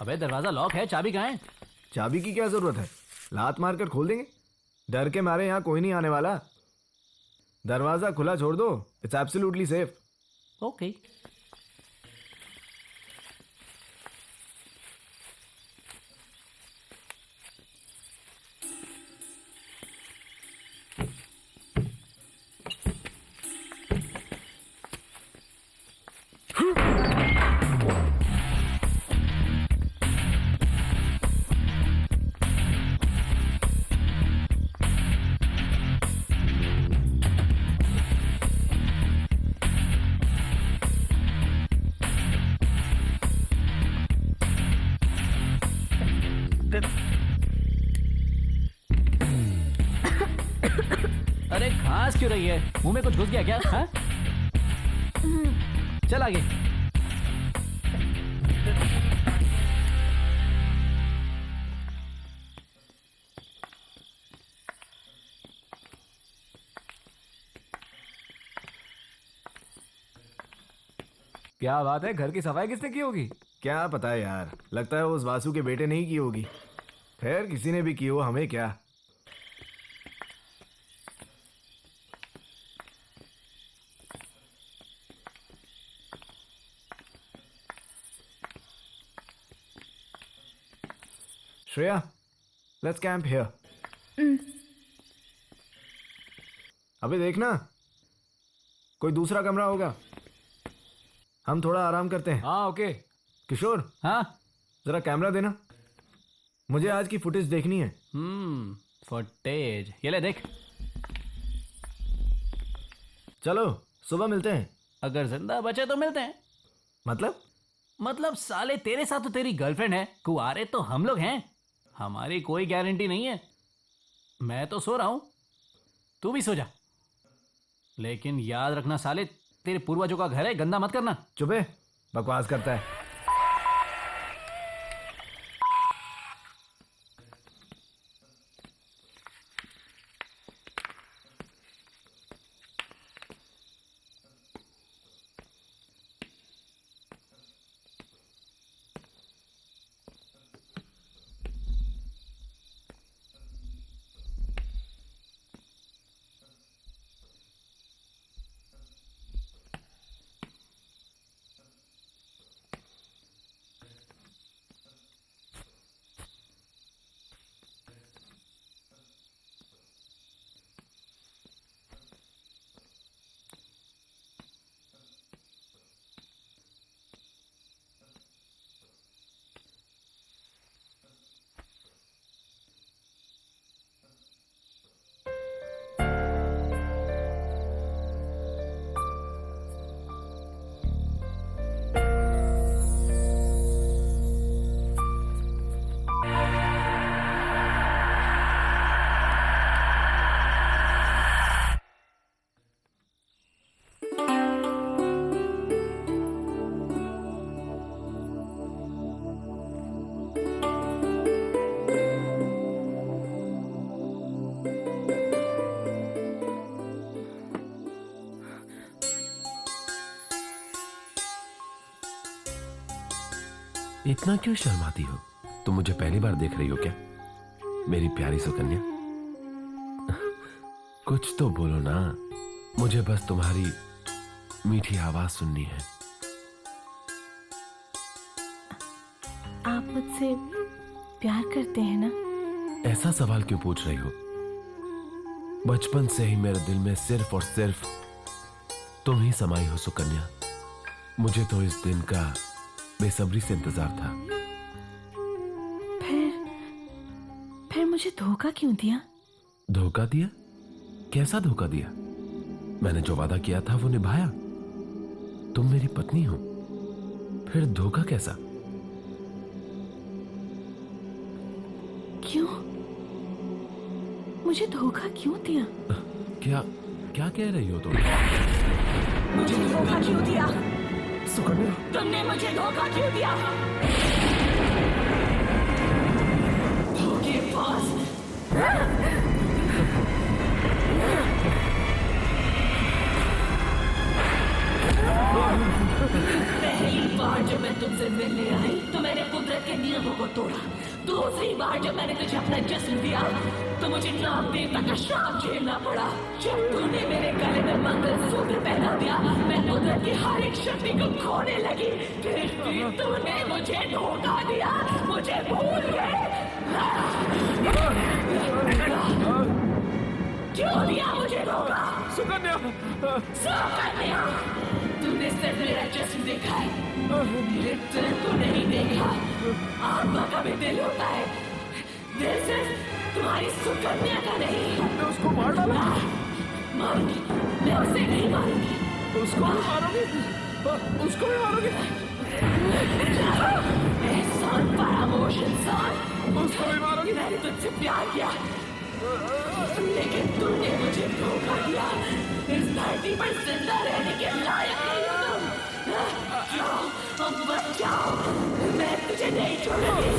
Speaker 7: अबे दरवाजा लॉक है, चाबी कहाँ है?
Speaker 6: चाबी की क्या जरूरत है, लात मारकर खोल देंगे। डर के मारे यहाँ कोई नहीं आने वाला। दरवाजा खुला छोड़ दो, इट्स एब्सोल्युटली सेफ।
Speaker 7: ओके। क्यों रही है? मुंह में कुछ घुस गया क्या? हाँ? चल आगे।
Speaker 8: क्या बात है, घर की सफाई किसने की होगी?
Speaker 6: क्या पता है यार, लगता है उस वासु के बेटे ने ही की होगी। खैर किसी ने भी की हो, हमें क्या। Shreya, let's camp here. अबे देखना, कोई दूसरा कमरा होगा, हम थोड़ा आराम करते हैं।
Speaker 8: हाँ ओके।
Speaker 6: किशोर,
Speaker 7: हाँ?
Speaker 6: जरा कैमरा देना, मुझे आज की फुटेज देखनी है।
Speaker 7: फुटेज ये ले देख।
Speaker 6: चलो सुबह मिलते हैं।
Speaker 7: अगर जिंदा बचे तो मिलते हैं।
Speaker 6: मतलब
Speaker 7: साले तेरे साथ तो तेरी गर्लफ्रेंड है, कुआरे तो हम लोग हैं, हमारी कोई गारंटी नहीं है। मैं तो सो रहा हूं, तू भी सो जा, लेकिन याद रखना साले, तेरे पूर्वजों का घर है, गंदा मत करना।
Speaker 6: चुप है, बकवास करता है।
Speaker 3: इतना क्यों शर्माती हो? तुम मुझे पहली बार देख रही हो क्या, मेरी प्यारी सुकन्या? कुछ तो बोलो ना, मुझे बस तुम्हारी मीठी आवाज सुननी है।
Speaker 5: आप मुझसे प्यार करते हैं ना?
Speaker 3: ऐसा सवाल क्यों पूछ रही हो? बचपन से ही मेरे दिल में सिर्फ और सिर्फ तुम ही समाई हो सुकन्या। मुझे तो इस दिन का बेसब्री से इंतजार था।
Speaker 5: फिर मुझे धोखा क्यों दिया?
Speaker 3: धोखा दिया? कैसा धोखा दिया? मैंने जो वादा किया था वो निभाया। तुम मेरी पत्नी हो, फिर धोखा कैसा?
Speaker 5: क्यों? मुझे धोखा क्यों दिया?
Speaker 3: क्या क्या कह रही हो तुम?
Speaker 12: मुझे धोखा क्यों दिया?
Speaker 6: सुकन्या,
Speaker 12: तुमने मुझे धोखा क्यों दिया? धोखेबाज! पहली बार जब मैं तुमसे मिलने आई तो मैंने कुदरत के नियमों को तोड़ा। दूसरी बार जब मैंने तुझे अपना जिस्म दिया तो मुझे नाग देवता का श्राप झेलना पड़ा। जब तूने मेरे गले में मंगलसूत्र पहना दिया, मैं कुदरत की हर एक शक्ति को खोने लगी। फिर भी तूने मुझे धोखा दिया, मुझे भूल गए। क्यों दिया मुझे धोखा?
Speaker 6: सुकन्या,
Speaker 12: सुकन्या, तूने सिर्फ मेरा जिस्म देखा है, मेरे दिल को नहीं देखा। आत्मा का भी दिल होता है, दिल सिर्फ तुम्हारी सुकन्या का नहीं।
Speaker 6: तुमने उसको मार डाला?
Speaker 12: मारूंगी, मैं उसे नहीं मारूंगी।
Speaker 6: उसको भी मारोगी? उसको भी मारोगी?
Speaker 12: एहसान फरामोश इंसान,
Speaker 6: उसको भी मारोगी?
Speaker 12: मैंने तुझसे प्यार किया,
Speaker 5: लेकिन तूने मुझे धोखा दिया। इस धरती पर जिंदा रहने के लायक नहीं हो तुम। जाओ, अब मत जाओ, मैं तुझे नहीं छोड़ूंगी।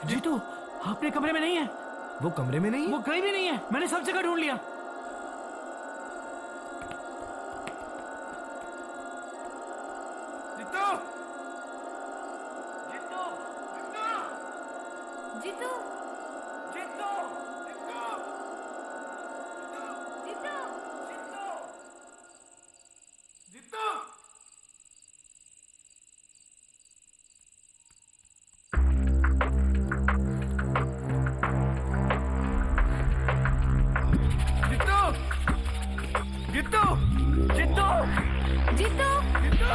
Speaker 6: जीतू, आपने कमरे में नहीं है? वो कमरे में नहीं है?
Speaker 7: वो कहीं भी नहीं है, मैंने सब जगह ढूंढ लिया।
Speaker 5: जीतू, जीतू, जीतू, जीतू, जीतू, जीतू, जीतू। जीतू, जीतू, जीतू, जीतू,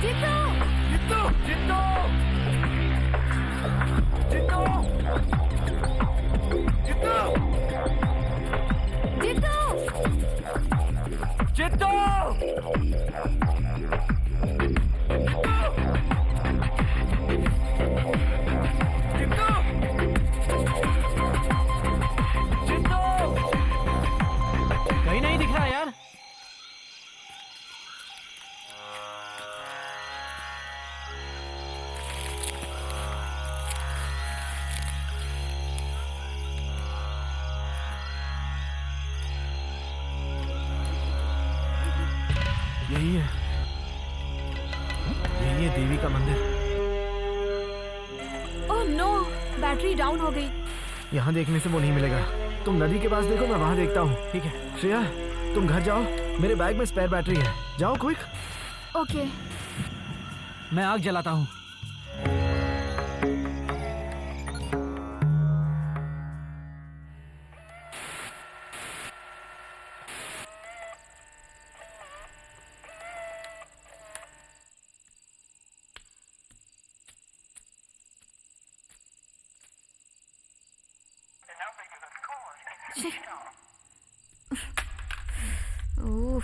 Speaker 5: जीतू, जीतू, जीतू, जीतू।
Speaker 6: यही है, यही है देवी का मंदिर।
Speaker 9: ओह नो, बैटरी डाउन हो गई।
Speaker 6: यहाँ देखने से वो नहीं मिलेगा। तुम नदी के पास देखो, मैं वहां देखता हूँ। ठीक है श्रेया, तुम घर जाओ, मेरे बैग में स्पेयर बैटरी है। जाओ क्विक।
Speaker 9: ओके।
Speaker 7: मैं आग जलाता हूँ।
Speaker 9: ओह,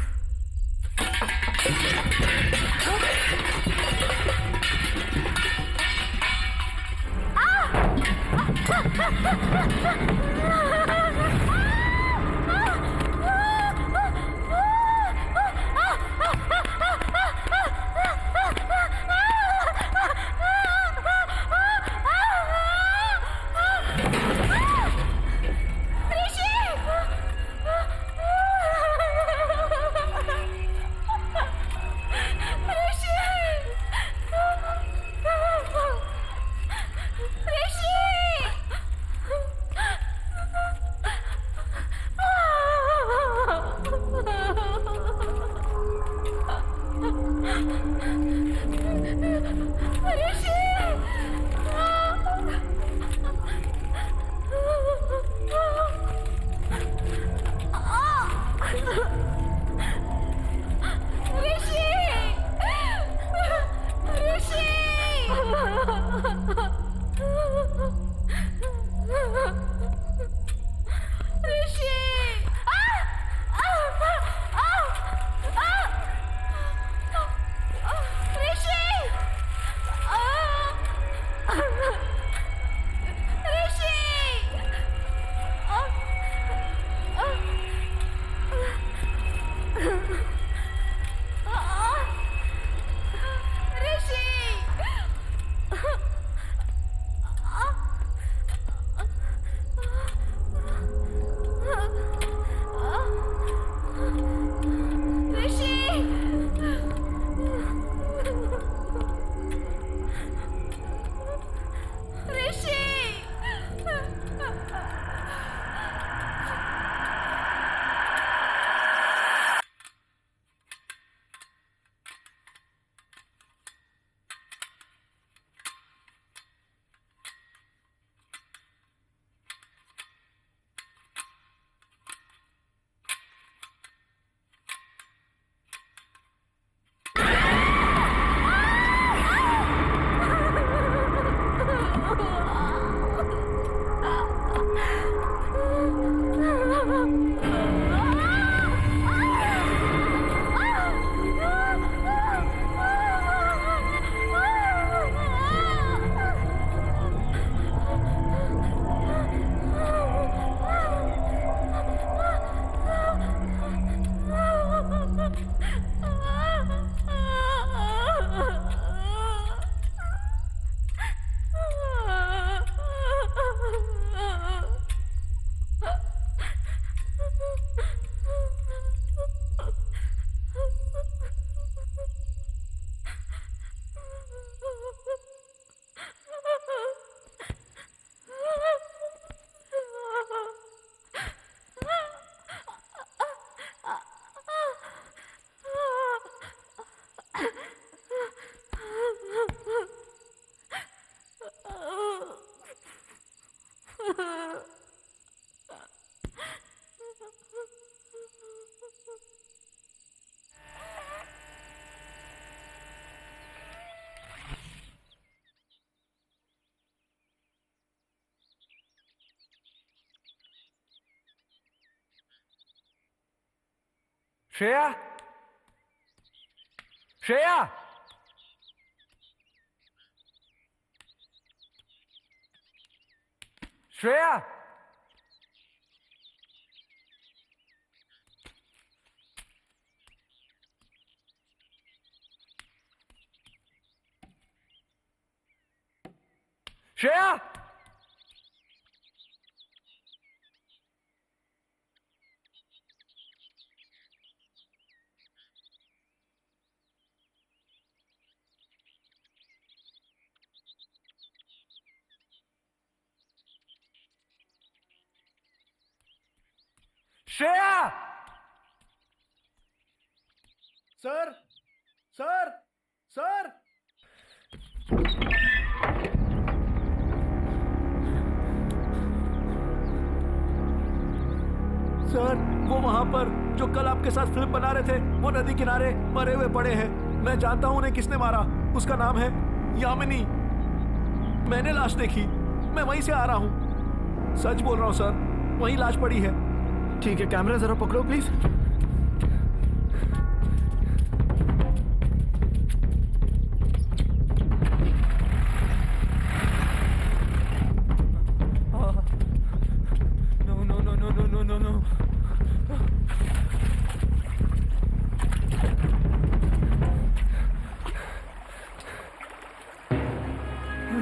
Speaker 6: Shreya, Shreya, Shreya, Shreya, Shreya! Sir, sir, sir! Sir, वो वहां पर जो कल आपके साथ फिल्म बना रहे थे, वो नदी किनारे मरे हुए पड़े हैं। मैं जानता हूं उन्हें किसने मारा। उसका नाम है यामिनी। मैंने लाश देखी, मैं वहीं से आ रहा हूं। सच बोल रहा हूं सर, वहीं लाश पड़ी है। ठीक है, कैमरा जरा पकड़ो प्लीज।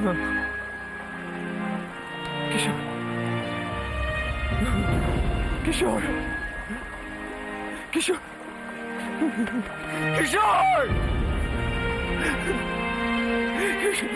Speaker 6: No. किशोर, किशोर, किशोर, किशोर,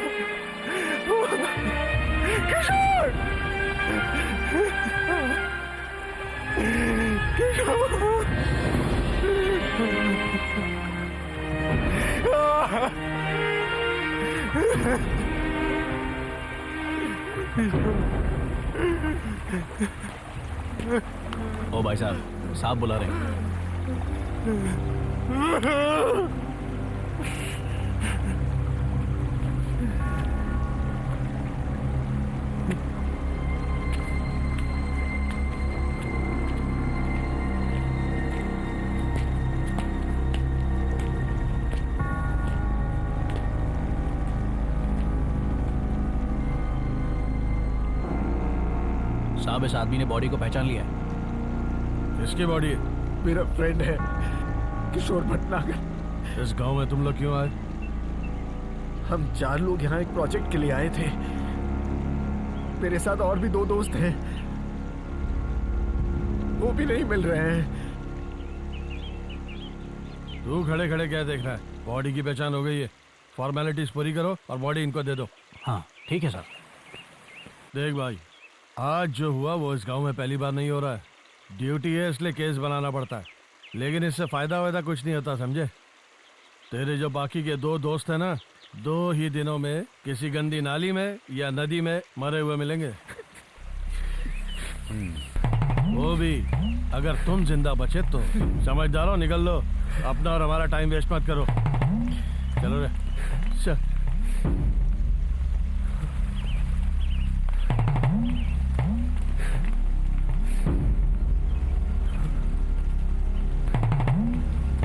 Speaker 7: ओ भाई साहब बुला रहे हैं। साहब, इस आदमी ने बॉडी को पहचान लिया है।
Speaker 10: किसकी बॉडी है?
Speaker 6: मेरा फ्रेंड है किशोर भटनागर।
Speaker 10: इस गांव में तुम लोग क्यों आए?
Speaker 6: हम 4 लोग यहाँ एक प्रोजेक्ट के लिए आए थे। मेरे साथ और भी 2 दोस्त हैं, वो भी नहीं मिल रहे हैं।
Speaker 10: तू खड़े खड़े क्या देख रहा है? बॉडी की पहचान हो गई है, फॉर्मेलिटीज पूरी करो और बॉडी इनको दे दो।
Speaker 7: हाँ ठीक है सर।
Speaker 10: देख भाई, आज जो हुआ वो इस गांव में पहली बार नहीं हो रहा है। ड्यूटी है इसलिए केस बनाना पड़ता है, लेकिन इससे फायदा वायदा कुछ नहीं होता, समझे? तेरे जो बाकी के 2 दोस्त हैं ना, 2 ही दिनों में किसी गंदी नाली में या नदी में मरे हुए मिलेंगे। वो भी अगर तुम जिंदा बचे तो। समझदारो, निकल लो, अपना और हमारा टाइम वेस्ट मत करो। चलो रे, चल।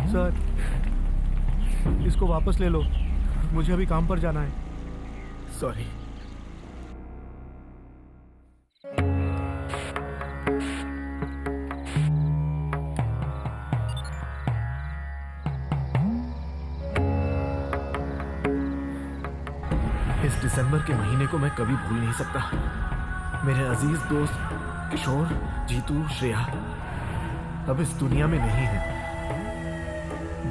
Speaker 6: सर, इसको वापस ले लो, मुझे अभी काम पर जाना है। सॉरी। इस दिसंबर के महीने को मैं कभी भूल नहीं सकता। मेरे अजीज दोस्त किशोर, जीतू, श्रेया अब इस दुनिया में नहीं है।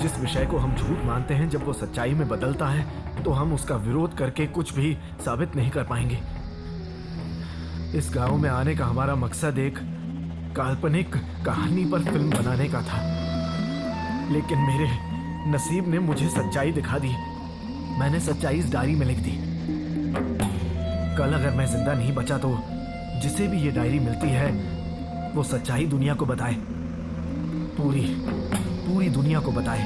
Speaker 6: जिस विषय को हम झूठ मानते हैं, जब वो सच्चाई में बदलता है तो हम उसका विरोध करके कुछ भी साबित नहीं कर पाएंगे। इस गांव में आने का हमारा मकसद एक काल्पनिक कहानी पर फिल्म बनाने का था, लेकिन मेरे नसीब ने मुझे सच्चाई दिखा दी। मैंने सच्चाई इस डायरी में लिख दी। कल अगर मैं जिंदा नहीं बचा तो जिसे भी ये डायरी मिलती है वो सच्चाई दुनिया को बताए, पूरी दुनिया को बताए।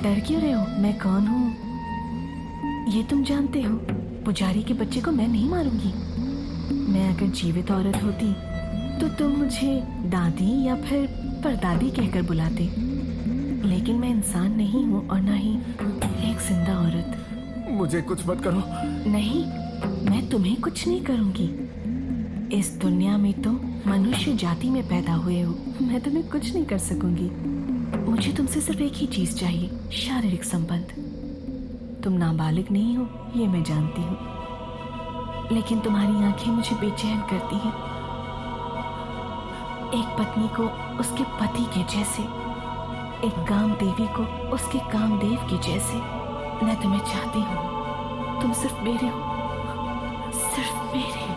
Speaker 5: डर क्यों रहे हो? मैं कौन हूँ ये तुम जानते हो। पुजारी के बच्चे को मैं नहीं मारूंगी। मैं अगर जीवित औरत होती तो तुम मुझे दादी या फिर परदादी कहकर बुलाते, लेकिन मैं इंसान नहीं हूँ और ना ही एक जिंदा औरत।
Speaker 6: मुझे कुछ मत करो।
Speaker 5: नहीं, मैं तुम्हें कुछ नहीं करूंगी। इस दुनिया में तुम मनुष्य जाति में पैदा हुए हो, मैं तुम्हें कुछ नहीं कर सकूंगी। मुझे तुमसे सिर्फ एक ही चीज चाहिए, शारीरिक संबंध। तुम नाबालिग नहीं हो ये मैं जानती हूँ, लेकिन तुम्हारी आंखें मुझे बेचैन करती हैं। एक पत्नी को उसके पति के जैसे, एक काम देवी को उसके कामदेव के जैसे। मैं तुम्हें चाहती हूँ, तुम सिर्फ मेरे हो, सिर्फ मेरे।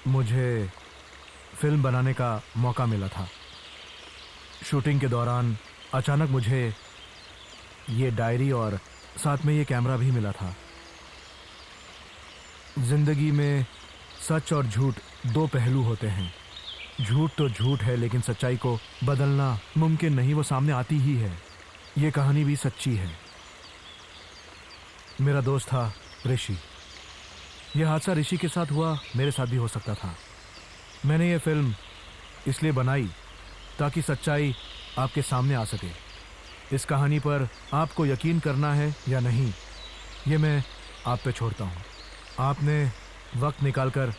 Speaker 6: मुझे फिल्म बनाने का मौका मिला था। शूटिंग के दौरान अचानक मुझे ये डायरी और साथ में ये कैमरा भी मिला था। जिंदगी में सच और झूठ दो पहलू होते हैं। झूठ तो झूठ है, लेकिन सच्चाई को बदलना मुमकिन नहीं, वो सामने आती ही है। ये कहानी भी सच्ची है। मेरा दोस्त था ऋषि। यह हादसा ऋषि के साथ हुआ, मेरे साथ भी हो सकता था। मैंने ये फिल्म इसलिए बनाई ताकि सच्चाई आपके सामने आ सके। इस कहानी पर आपको यकीन करना है या नहीं, ये मैं आप पे छोड़ता हूँ। आपने वक्त निकालकर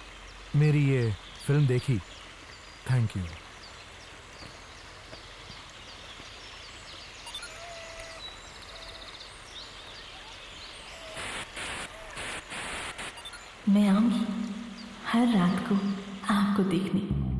Speaker 6: मेरी ये फिल्म देखी, थैंक यू।
Speaker 5: मैं आऊंगी हर रात को आपको देखने।